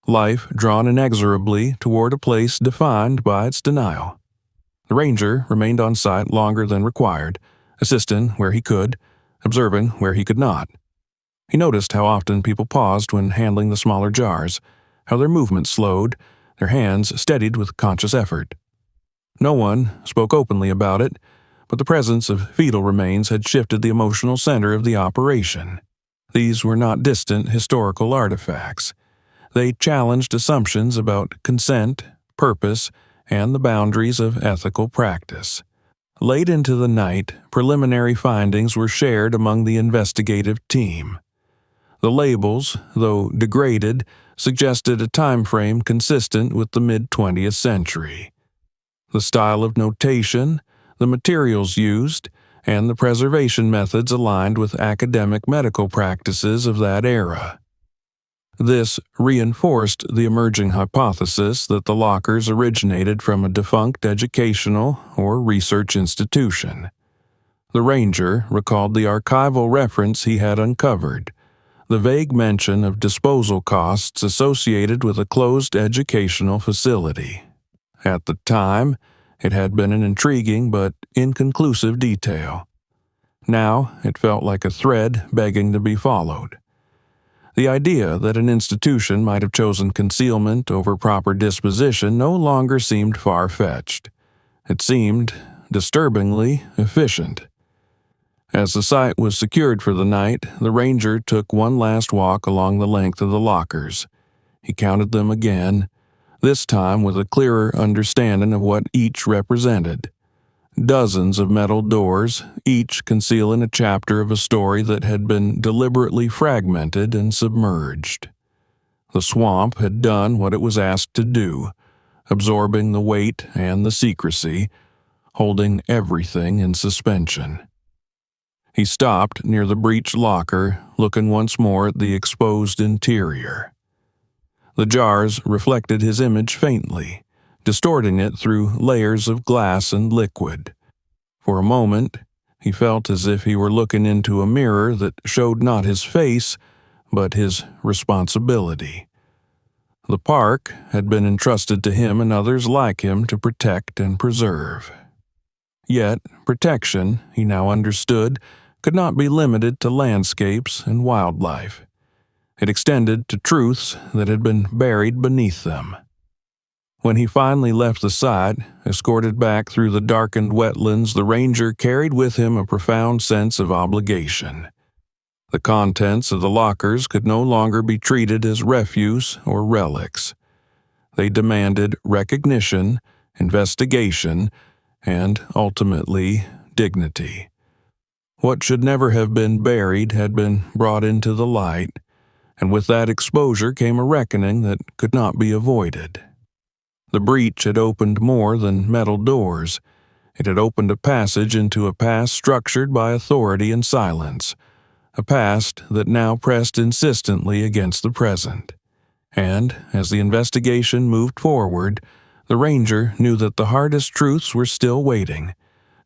Life drawn inexorably toward a place defined by its denial. The ranger remained on site longer than required, assisting where he could, observing where he could not. He noticed how often people paused when handling the smaller jars, how their movements slowed, their hands steadied with conscious effort. No one spoke openly about it, but the presence of fetal remains had shifted the emotional center of the operation. These were not distant historical artifacts. They challenged assumptions about consent, purpose, and the boundaries of ethical practice. Late into the night, preliminary findings were shared among the investigative team. The labels, though degraded, suggested a time frame consistent with the mid-20th century. The style of notation, the materials used, and the preservation methods aligned with academic medical practices of that era. This reinforced the emerging hypothesis that the lockers originated from a defunct educational or research institution. The ranger recalled the archival reference he had uncovered, the vague mention of disposal costs associated with a closed educational facility. At the time, it had been an intriguing but inconclusive detail. Now it felt like a thread begging to be followed. The idea that an institution might have chosen concealment over proper disposition no longer seemed far-fetched. It seemed disturbingly efficient. As the site was secured for the night, the ranger took one last walk along the length of the lockers. He counted them again, this time with a clearer understanding of what each represented. Dozens of metal doors, each concealing a chapter of a story that had been deliberately fragmented and submerged. The swamp had done what it was asked to do, absorbing the weight and the secrecy, holding everything in suspension. He stopped near the breached locker, looking once more at the exposed interior. The jars reflected his image faintly, distorting it through layers of glass and liquid. For a moment, he felt as if he were looking into a mirror that showed not his face, but his responsibility. The park had been entrusted to him and others like him to protect and preserve. Yet, protection, he now understood, could not be limited to landscapes and wildlife. It extended to truths that had been buried beneath them. When he finally left the site, escorted back through the darkened wetlands, the ranger carried with him a profound sense of obligation. The contents of the lockers could no longer be treated as refuse or relics. They demanded recognition, investigation, and, ultimately, dignity. What should never have been buried had been brought into the light, and with that exposure came a reckoning that could not be avoided. The breach had opened more than metal doors. It had opened a passage into a past structured by authority and silence, a past that now pressed insistently against the present. And, as the investigation moved forward, the ranger knew that the hardest truths were still waiting,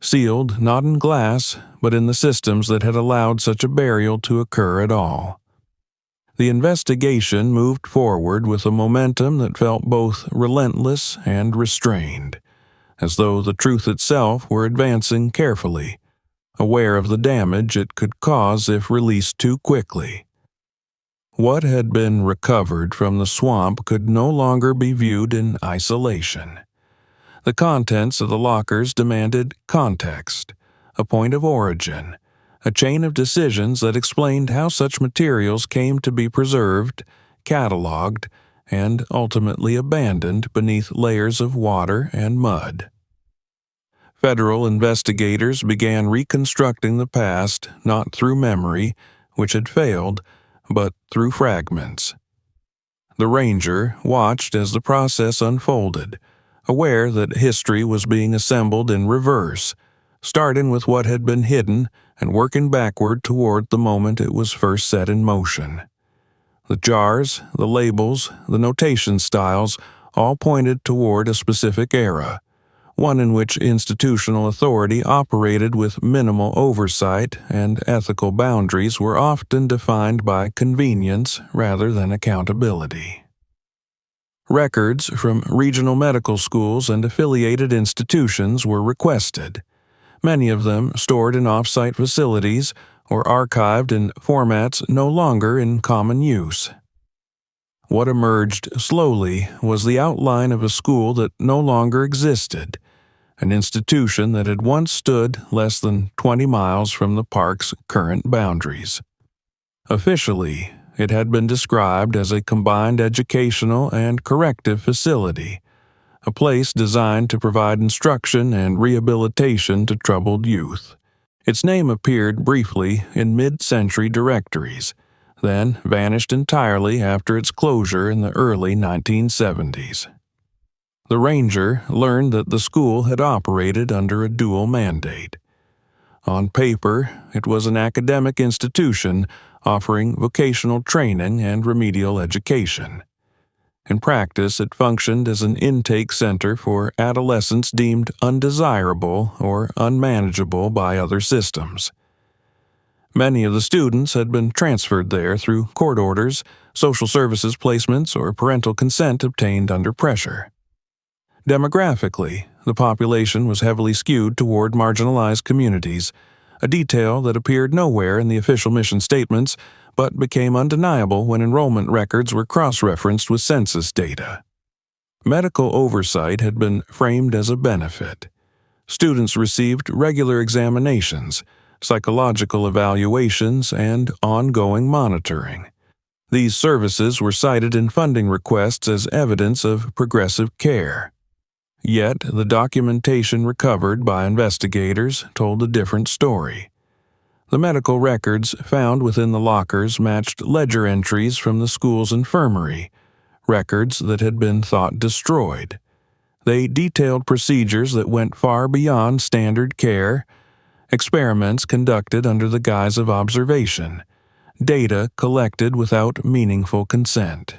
sealed not in glass, but in the systems that had allowed such a burial to occur at all. The investigation moved forward with a momentum that felt both relentless and restrained, as though the truth itself were advancing carefully, aware of the damage it could cause if released too quickly. What had been recovered from the swamp could no longer be viewed in isolation. The contents of the lockers demanded context, a point of origin, a chain of decisions that explained how such materials came to be preserved, cataloged, and ultimately abandoned beneath layers of water and mud. Federal investigators began reconstructing the past not through memory, which had failed, but through fragments. The ranger watched as the process unfolded, aware that history was being assembled in reverse, starting with what had been hidden and working backward toward the moment it was first set in motion. The jars, the labels, the notation styles all pointed toward a specific era, one in which institutional authority operated with minimal oversight and ethical boundaries were often defined by convenience rather than accountability. Records from regional medical schools and affiliated institutions were requested, many of them stored in off-site facilities or archived in formats no longer in common use. What emerged slowly was the outline of a school that no longer existed, an institution that had once stood less than 20 miles from the park's current boundaries. Officially, it had been described as a combined educational and corrective facility, a place designed to provide instruction and rehabilitation to troubled youth. Its name appeared briefly in mid-century directories, then vanished entirely after its closure in the early 1970s. The Ranger learned that the school had operated under a dual mandate. On paper, it was an academic institution offering vocational training and remedial education. In practice, it functioned as an intake center for adolescents deemed undesirable or unmanageable by other systems. Many of the students had been transferred there through court orders, social services placements, or parental consent obtained under pressure. Demographically, the population was heavily skewed toward marginalized communities, a detail that appeared nowhere in the official mission statements but became undeniable when enrollment records were cross-referenced with census data. Medical oversight had been framed as a benefit. Students received regular examinations, psychological evaluations, and ongoing monitoring. These services were cited in funding requests as evidence of progressive care. Yet, the documentation recovered by investigators told a different story. The medical records found within the lockers matched ledger entries from the school's infirmary, records that had been thought destroyed. They detailed procedures that went far beyond standard care, experiments conducted under the guise of observation, data collected without meaningful consent.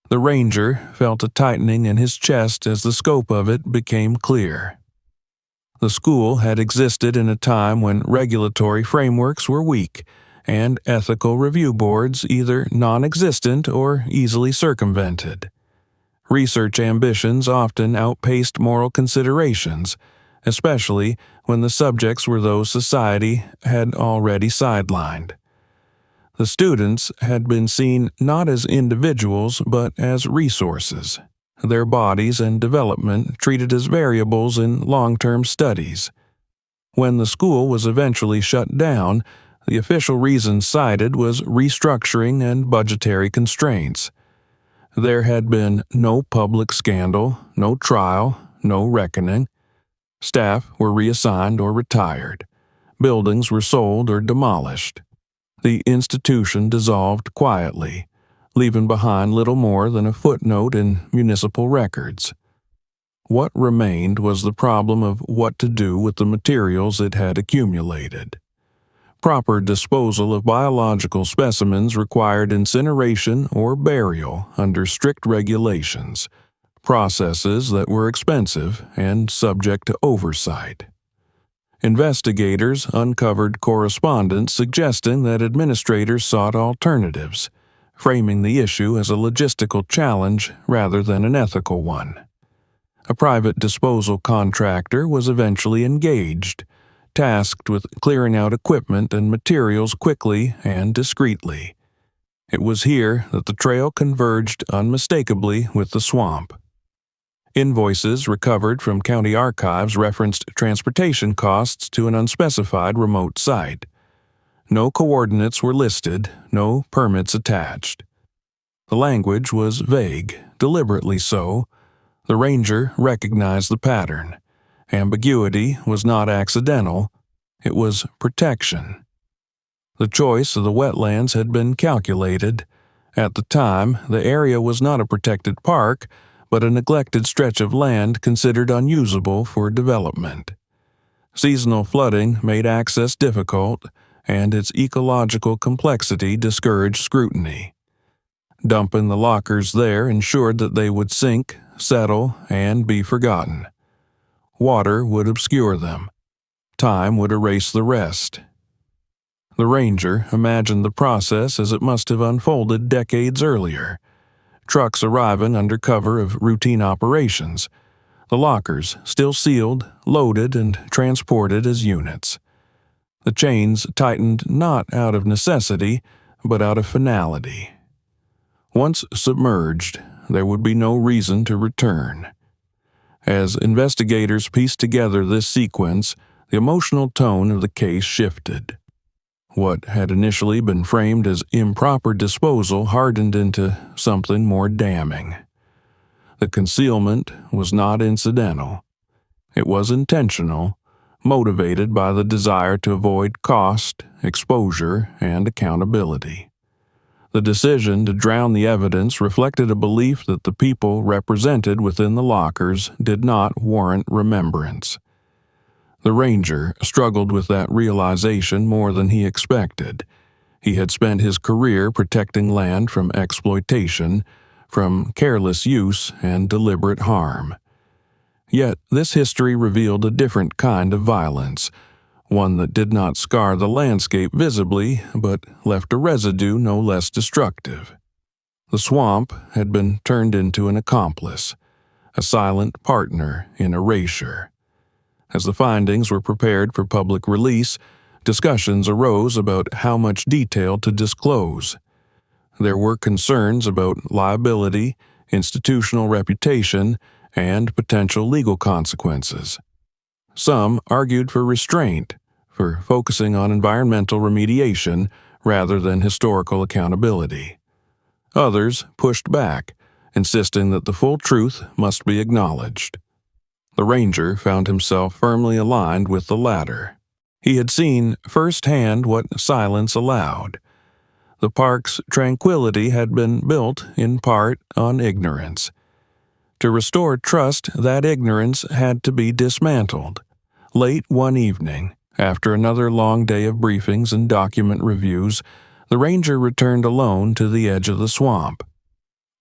The Ranger felt a tightening in his chest as the scope of it became clear. The school had existed in a time when regulatory frameworks were weak and ethical review boards either non-existent or easily circumvented. Research ambitions often outpaced moral considerations, especially when the subjects were those society had already sidelined. The students had been seen not as individuals but as resources, their bodies and development treated as variables in long-term studies. When the school was eventually shut down, the official reason cited was restructuring and budgetary constraints. There had been no public scandal, no trial, no reckoning. Staff were reassigned or retired. Buildings were sold or demolished. The institution dissolved quietly, leaving behind little more than a footnote in municipal records. What remained was the problem of what to do with the materials it had accumulated. Proper disposal of biological specimens required incineration or burial under strict regulations, processes that were expensive and subject to oversight. Investigators uncovered correspondence suggesting that administrators sought alternatives, framing the issue as a logistical challenge rather than an ethical one. A private disposal contractor was eventually engaged, tasked with clearing out equipment and materials quickly and discreetly. It was here that the trail converged unmistakably with the swamp. Invoices recovered from county archives referenced transportation costs to an unspecified remote site. No coordinates were listed, no permits attached. The language was vague, deliberately so. The Ranger recognized the pattern. Ambiguity was not accidental, it was protection. The choice of the wetlands had been calculated. At the time, the area was not a protected park, but a neglected stretch of land considered unusable for development. Seasonal flooding made access difficult, and its ecological complexity discouraged scrutiny. Dumping the lockers there ensured that they would sink, settle, and be forgotten. Water would obscure them. Time would erase the rest. The ranger imagined the process as it must have unfolded decades earlier. Trucks arriving under cover of routine operations. The lockers still sealed, loaded, and transported as units. The chains tightened not out of necessity, but out of finality. Once submerged, there would be no reason to return. As investigators pieced together this sequence, the emotional tone of the case shifted. What had initially been framed as improper disposal hardened into something more damning. The concealment was not incidental. It was intentional, motivated by the desire to avoid cost, exposure, and accountability. The decision to drown the evidence reflected a belief that the people represented within the lockers did not warrant remembrance. The ranger struggled with that realization more than he expected. He had spent his career protecting land from exploitation, from careless use and deliberate harm. Yet this history revealed a different kind of violence, one that did not scar the landscape visibly, but left a residue no less destructive. The swamp had been turned into an accomplice, a silent partner in erasure. As the findings were prepared for public release, discussions arose about how much detail to disclose. There were concerns about liability, institutional reputation, and potential legal consequences. Some argued for restraint, for focusing on environmental remediation rather than historical accountability. Others pushed back, insisting that the full truth must be acknowledged. The ranger found himself firmly aligned with the latter. He had seen firsthand what silence allowed. The park's tranquility had been built, in part, on ignorance. To restore trust, that ignorance had to be dismantled. Late one evening, after another long day of briefings and document reviews, the ranger returned alone to the edge of the swamp.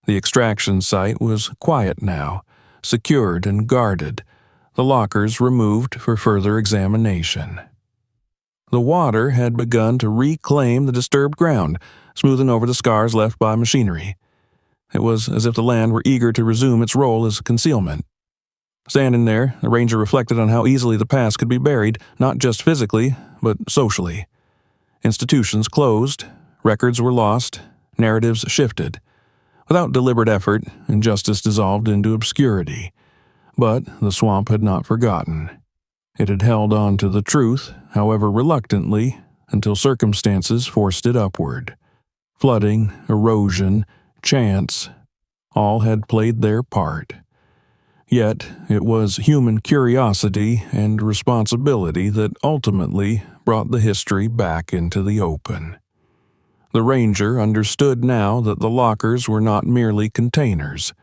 The extraction site was quiet now, secured and guarded, the lockers removed for further examination. The water had begun to reclaim the disturbed ground, smoothing over the scars left by machinery. It was as if the land were eager to resume its role as concealment. Standing there, the ranger reflected on how easily the past could be buried, not just physically, but socially. Institutions closed, records were lost, narratives shifted. Without deliberate effort, injustice dissolved into obscurity. But the swamp had not forgotten. It had held on to the truth, however reluctantly, until circumstances forced it upward. Flooding, erosion, chance, all had played their part. Yet it was human curiosity and responsibility that ultimately brought the history back into the open. The ranger understood now that the lockers were not merely containers.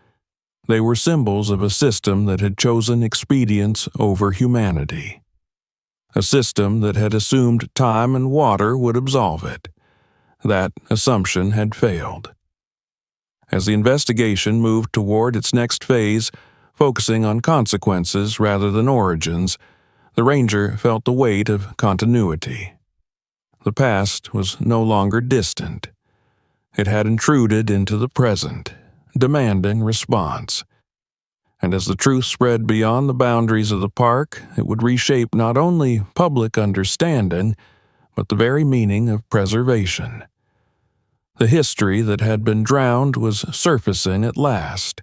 They were symbols of a system that had chosen expedience over humanity. A system that had assumed time and water would absolve it. That assumption had failed. As the investigation moved toward its next phase, focusing on consequences rather than origins, the ranger felt the weight of continuity. The past was no longer distant. It had intruded into the present, demanding response. And as the truth spread beyond the boundaries of the park, it would reshape not only public understanding, but the very meaning of preservation. The history that had been drowned was surfacing at last,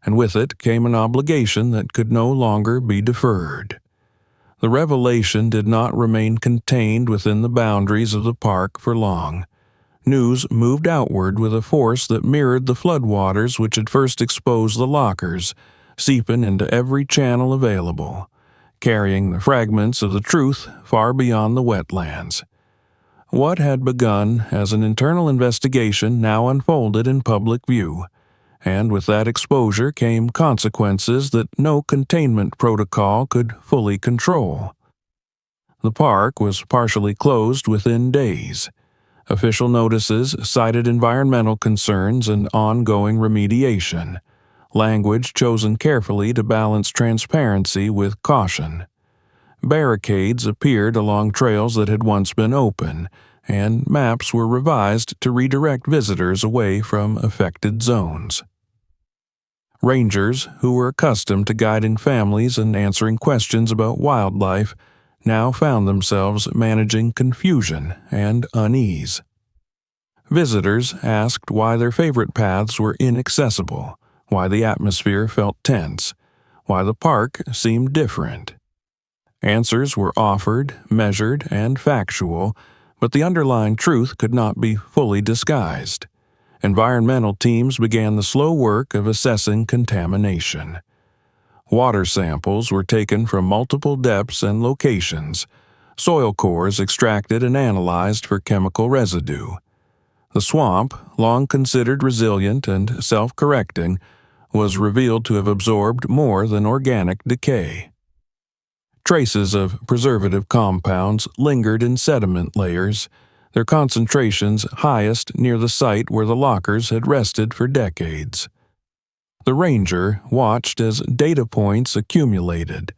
and with it came an obligation that could no longer be deferred. The revelation did not remain contained within the boundaries of the park for long. News moved outward with a force that mirrored the floodwaters which had first exposed the lockers, seeping into every channel available, carrying the fragments of the truth far beyond the wetlands. What had begun as an internal investigation now unfolded in public view, and with that exposure came consequences that no containment protocol could fully control. The park was partially closed within days. Official notices cited environmental concerns and ongoing remediation. language chosen carefully to balance transparency with caution. Barricades appeared along trails that had once been open, and maps were revised to redirect visitors away from affected zones. Rangers, who were accustomed to guiding families and answering questions about wildlife, now found themselves managing confusion and unease. Visitors asked why their favorite paths were inaccessible, why the atmosphere felt tense, why the park seemed different. Answers were offered, measured, and factual, but the underlying truth could not be fully disguised. Environmental teams began the slow work of assessing contamination. Water samples were taken from multiple depths and locations, soil cores extracted and analyzed for chemical residue. The swamp, long considered resilient and self-correcting, was revealed to have absorbed more than organic decay. Traces of preservative compounds lingered in sediment layers, their concentrations highest near the site where the lockers had rested for decades. The ranger watched as data points accumulated,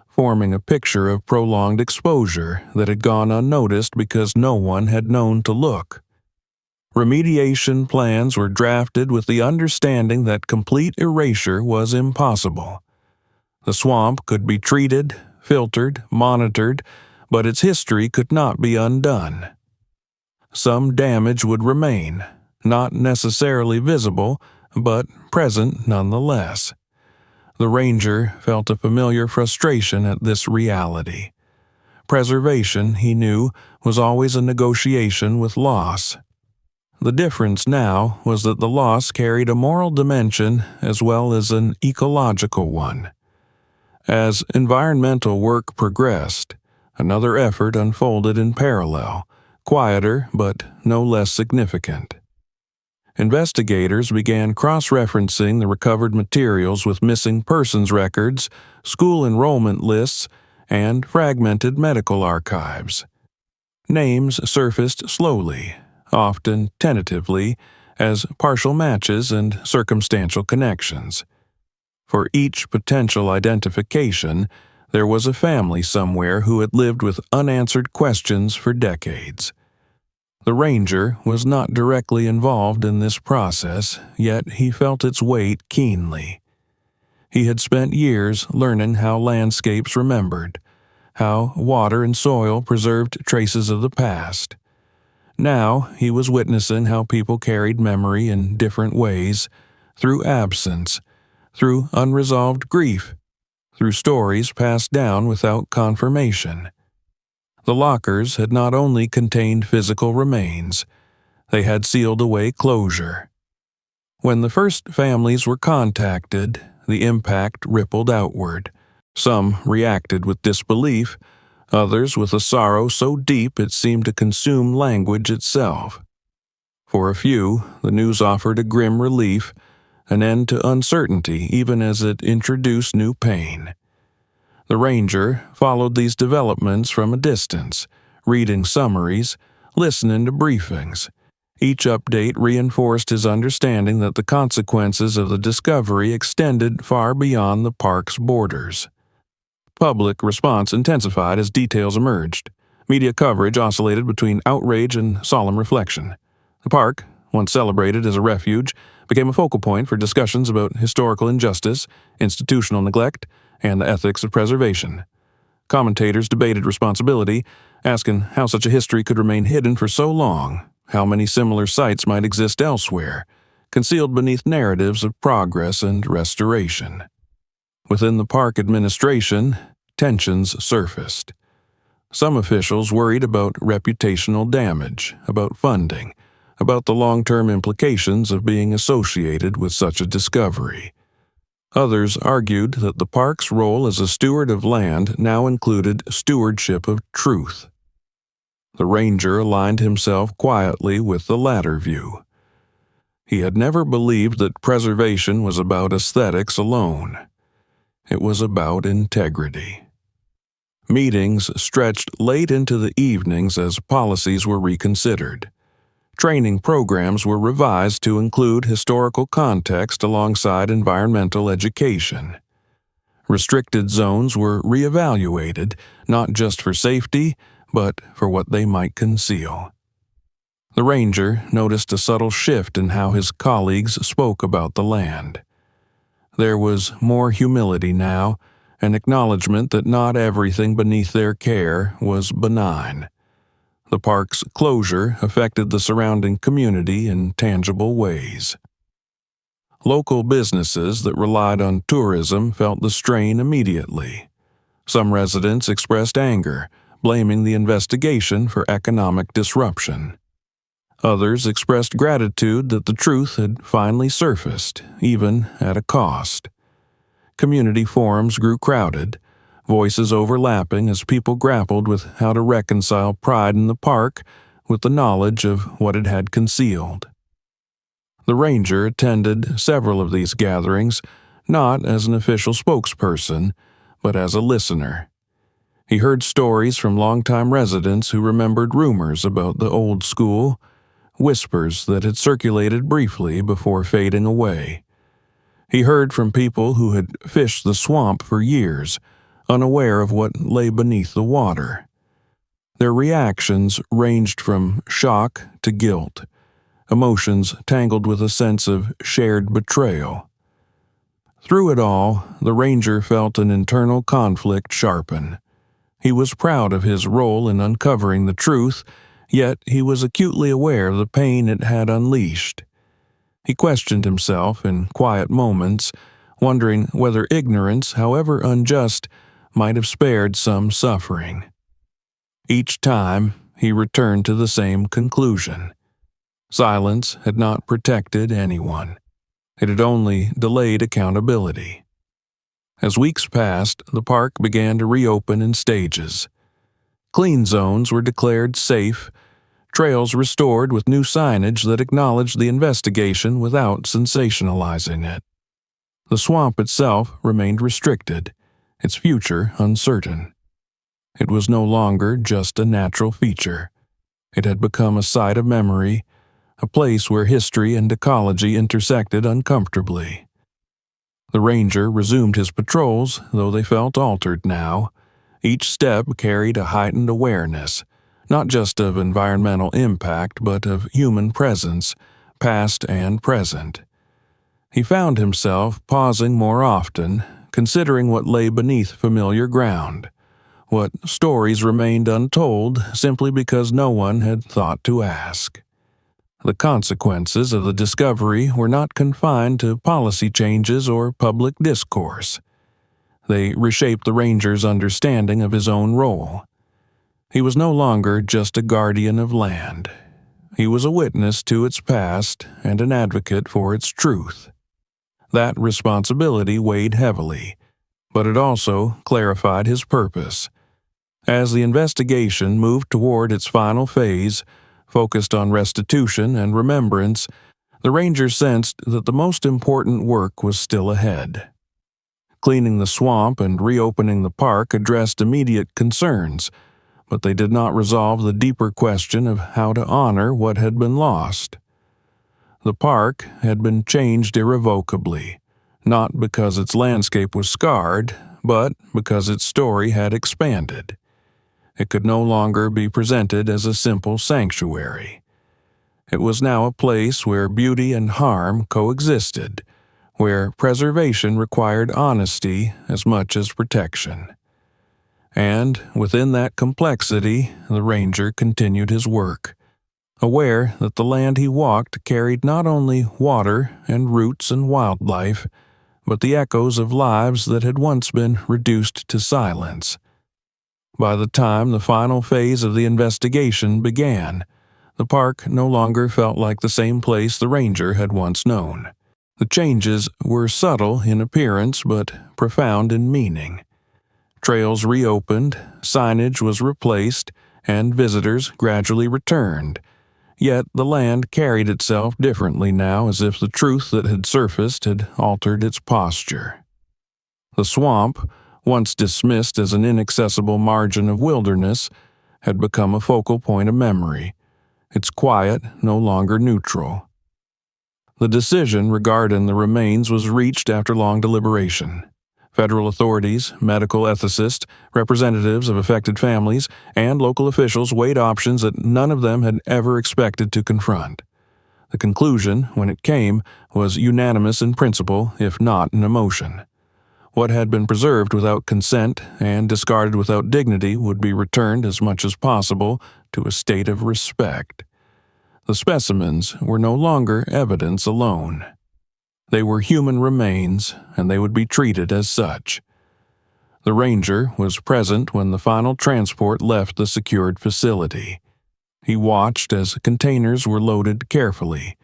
forming a picture of prolonged exposure that had gone unnoticed because no one had known to look. Remediation plans were drafted with the understanding that complete erasure was impossible. The swamp could be treated, filtered, monitored, but its history could not be undone. Some damage would remain, not necessarily visible, but present nonetheless. The ranger felt a familiar frustration at this reality. Preservation, he knew, was always a negotiation with loss. The difference now was that the loss carried a moral dimension as well as an ecological one. As environmental work progressed, another effort unfolded in parallel, quieter but no less significant. Investigators began cross-referencing the recovered materials with missing persons records, school enrollment lists, and fragmented medical archives. Names surfaced slowly, often tentatively, as partial matches and circumstantial connections. For each potential identification, there was a family somewhere who had lived with unanswered questions for decades. The ranger was not directly involved in this process, yet he felt its weight keenly. He had spent years learning how landscapes remembered, how water and soil preserved traces of the past. Now he was witnessing how people carried memory in different ways, through absence, through unresolved grief, through stories passed down without confirmation. The lockers had not only contained physical remains, they had sealed away closure. When the first families were contacted, the impact rippled outward. Some reacted with disbelief, others with a sorrow so deep it seemed to consume language itself. For a few, the news offered a grim relief, an end to uncertainty even as it introduced new pain. The ranger followed these developments from a distance, reading summaries, listening to briefings. Each update reinforced his understanding that the consequences of the discovery extended far beyond the park's borders. Public response intensified as details emerged. Media coverage oscillated between outrage and solemn reflection. The park, once celebrated as a refuge, became a focal point for discussions about historical injustice, institutional neglect, and the ethics of preservation. Commentators debated responsibility, asking how such a history could remain hidden for so long, how many similar sites might exist elsewhere, concealed beneath narratives of progress and restoration. Within the park administration, tensions surfaced. Some officials worried about reputational damage, about funding, about the long-term implications of being associated with such a discovery. Others argued that the park's role as a steward of land now included stewardship of truth. The ranger aligned himself quietly with the latter view. He had never believed that preservation was about aesthetics alone. It was about integrity. Meetings stretched late into the evenings as policies were reconsidered. Training programs were revised to include historical context alongside environmental education. Restricted zones were reevaluated, not just for safety, but for what they might conceal. The ranger noticed a subtle shift in how his colleagues spoke about the land. There was more humility now, an acknowledgement that not everything beneath their care was benign. The park's closure affected the surrounding community in tangible ways. Local businesses that relied on tourism felt the strain immediately. Some residents expressed anger, blaming the investigation for economic disruption. Others expressed gratitude that the truth had finally surfaced, even at a cost. Community forums grew crowded, voices overlapping as people grappled with how to reconcile pride in the park with the knowledge of what it had concealed. The ranger attended several of these gatherings, not as an official spokesperson, but as a listener. He heard stories from longtime residents who remembered rumors about the old school, whispers that had circulated briefly before fading away. He heard from people who had fished the swamp for years, unaware of what lay beneath the water. Their reactions ranged from shock to guilt, emotions tangled with a sense of shared betrayal. Through it all, the ranger felt an internal conflict sharpen. He was proud of his role in uncovering the truth, yet he was acutely aware of the pain it had unleashed. He questioned himself in quiet moments, wondering whether ignorance, however unjust, might have spared some suffering. Each time, he returned to the same conclusion. Silence had not protected anyone. It had only delayed accountability. As weeks passed, the park began to reopen in stages. Clean zones were declared safe, trails restored with new signage that acknowledged the investigation without sensationalizing it. The swamp itself remained restricted, its future uncertain. It was no longer just a natural feature. It had become a site of memory, a place where history and ecology intersected uncomfortably. The ranger resumed his patrols, though they felt altered now. Each step carried a heightened awareness, not just of environmental impact, but of human presence, past and present. He found himself pausing more often, considering what lay beneath familiar ground, what stories remained untold simply because no one had thought to ask. The consequences of the discovery were not confined to policy changes or public discourse. They reshaped the ranger's understanding of his own role. He was no longer just a guardian of land. He was a witness to its past and an advocate for its truth. That responsibility weighed heavily, but it also clarified his purpose. As the investigation moved toward its final phase, focused on restitution and remembrance, the ranger sensed that the most important work was still ahead. Cleaning the swamp and reopening the park addressed immediate concerns, but they did not resolve the deeper question of how to honor what had been lost. The park had been changed irrevocably, not because its landscape was scarred, but because its story had expanded. It could no longer be presented as a simple sanctuary. It was now a place where beauty and harm coexisted, where preservation required honesty as much as protection. And within that complexity, the ranger continued his work, aware that the land he walked carried not only water and roots and wildlife, but the echoes of lives that had once been reduced to silence. By the time the final phase of the investigation began, the park no longer felt like the same place the ranger had once known. The changes were subtle in appearance but profound in meaning. Trails reopened, signage was replaced, and visitors gradually returned. Yet the land carried itself differently now, as if the truth that had surfaced had altered its posture. The swamp, once dismissed as an inaccessible margin of wilderness, had become a focal point of memory, its quiet no longer neutral. The decision regarding the remains was reached after long deliberation. Federal authorities, medical ethicists, representatives of affected families, and local officials weighed options that none of them had ever expected to confront. The conclusion, when it came, was unanimous in principle, if not in emotion. What had been preserved without consent and discarded without dignity would be returned as much as possible to a state of respect. The specimens were no longer evidence alone. They were human remains, and they would be treated as such. The ranger was present when the final transport left the secured facility. He watched as containers were loaded carefully,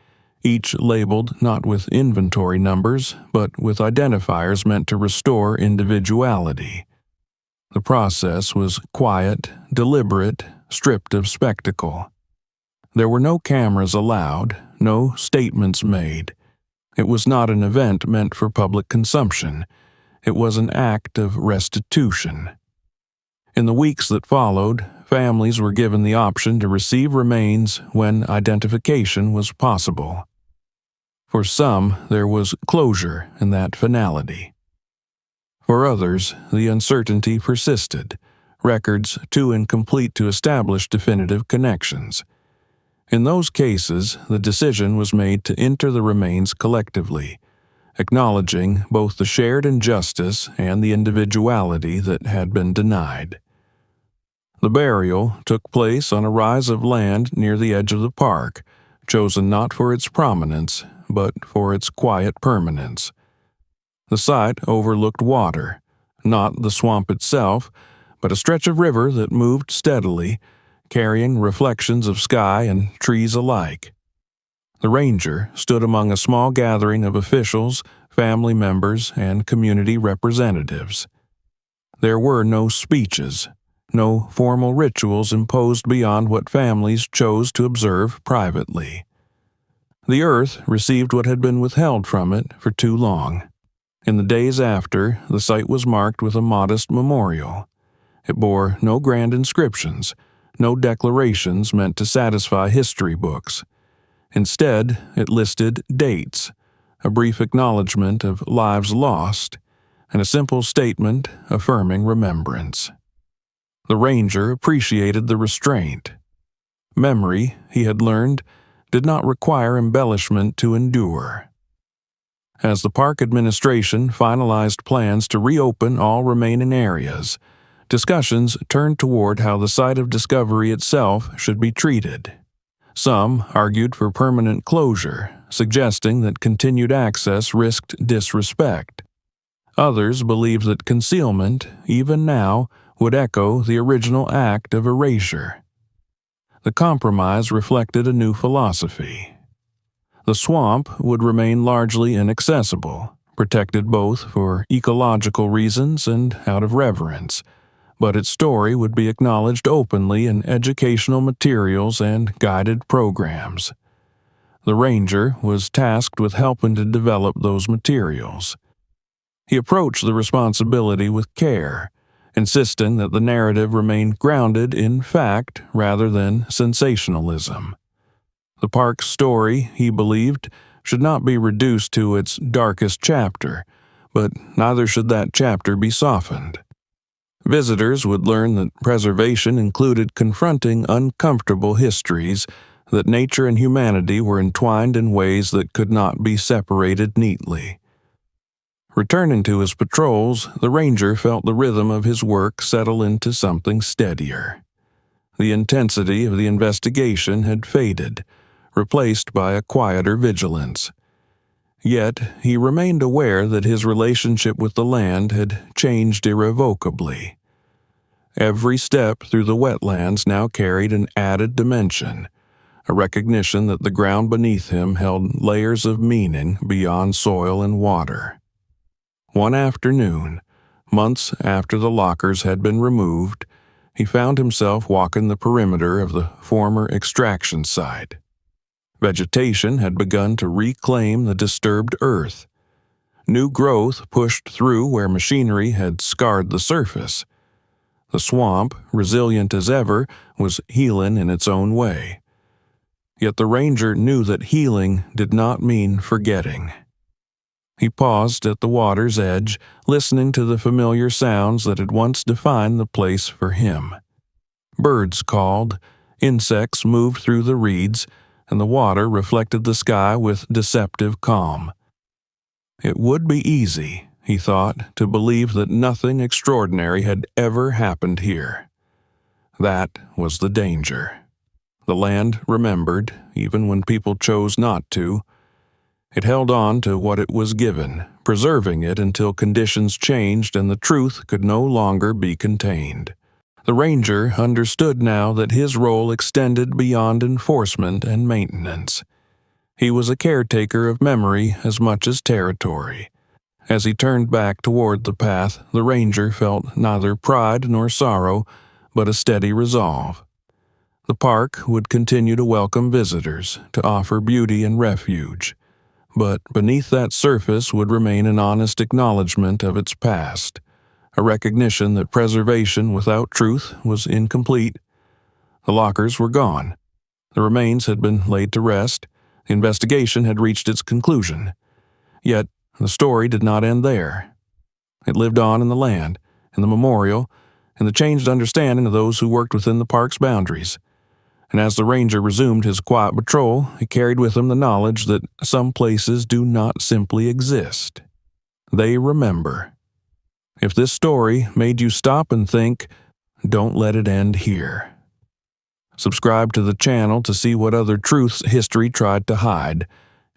each labeled not with inventory numbers, but with identifiers meant to restore individuality. The process was quiet, deliberate, stripped of spectacle. There were no cameras allowed, no statements made. It was not an event meant for public consumption. It was an act of restitution. In the weeks that followed, families were given the option to receive remains when identification was possible. For some, there was closure in that finality. For others, the uncertainty persisted, records too incomplete to establish definitive connections. In those cases, the decision was made to enter the remains collectively, acknowledging both the shared injustice and the individuality that had been denied. The burial took place on a rise of land near the edge of the park, chosen not for its prominence, but for its quiet permanence. The site overlooked water, not the swamp itself, but a stretch of river that moved steadily, carrying reflections of sky and trees alike. The ranger stood among a small gathering of officials, family members, and community representatives. There were no speeches, no formal rituals imposed beyond what families chose to observe privately. The earth received what had been withheld from it for too long. In the days after, the site was marked with a modest memorial. It bore no grand inscriptions, no declarations meant to satisfy history books. Instead, it listed dates, a brief acknowledgement of lives lost, and a simple statement affirming remembrance. The ranger appreciated the restraint. Memory, he had learned, did not require embellishment to endure. As the park administration finalized plans to reopen all remaining areas, discussions turned toward how the site of discovery itself should be treated. Some argued for permanent closure, suggesting that continued access risked disrespect. Others believed that concealment, even now, would echo the original act of erasure. The compromise reflected a new philosophy. The swamp would remain largely inaccessible, protected both for ecological reasons and out of reverence, but its story would be acknowledged openly in educational materials and guided programs. The ranger was tasked with helping to develop those materials. He approached the responsibility with care, insisting that the narrative remain grounded in fact rather than sensationalism. The park's story, he believed, should not be reduced to its darkest chapter, but neither should that chapter be softened. Visitors would learn that preservation included confronting uncomfortable histories, that nature and humanity were entwined in ways that could not be separated neatly. Returning to his patrols, the ranger felt the rhythm of his work settle into something steadier. The intensity of the investigation had faded, replaced by a quieter vigilance. Yet he remained aware that his relationship with the land had changed irrevocably. Every step through the wetlands now carried an added dimension, a recognition that the ground beneath him held layers of meaning beyond soil and water. One afternoon, months after the lockers had been removed, he found himself walking the perimeter of the former extraction site. Vegetation had begun to reclaim the disturbed earth. New growth pushed through where machinery had scarred the surface. The swamp, resilient as ever, was healing in its own way. Yet the ranger knew that healing did not mean forgetting. He paused at the water's edge, listening to the familiar sounds that had once defined the place for him. Birds called, insects moved through the reeds, and the water reflected the sky with deceptive calm. It would be easy, he thought, to believe that nothing extraordinary had ever happened here. That was the danger. The land remembered, even when people chose not to. It held on to what it was given, preserving it until conditions changed and the truth could no longer be contained. The ranger understood now that his role extended beyond enforcement and maintenance. He was a caretaker of memory as much as territory. As he turned back toward the path, the ranger felt neither pride nor sorrow, but a steady resolve. The park would continue to welcome visitors, to offer beauty and refuge. But beneath that surface would remain an honest acknowledgement of its past, a recognition that preservation without truth was incomplete. The lockers were gone. The remains had been laid to rest. The investigation had reached its conclusion. Yet the story did not end there. It lived on in the land, in the memorial, in the changed understanding of those who worked within the park's boundaries. And as the ranger resumed his quiet patrol, he carried with him the knowledge that some places do not simply exist. They remember. If this story made you stop and think, don't let it end here. Subscribe to the channel to see what other truths history tried to hide,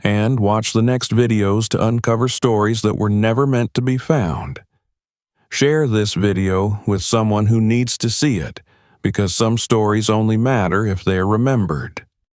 and watch the next videos to uncover stories that were never meant to be found. Share this video with someone who needs to see it, because some stories only matter if they are remembered.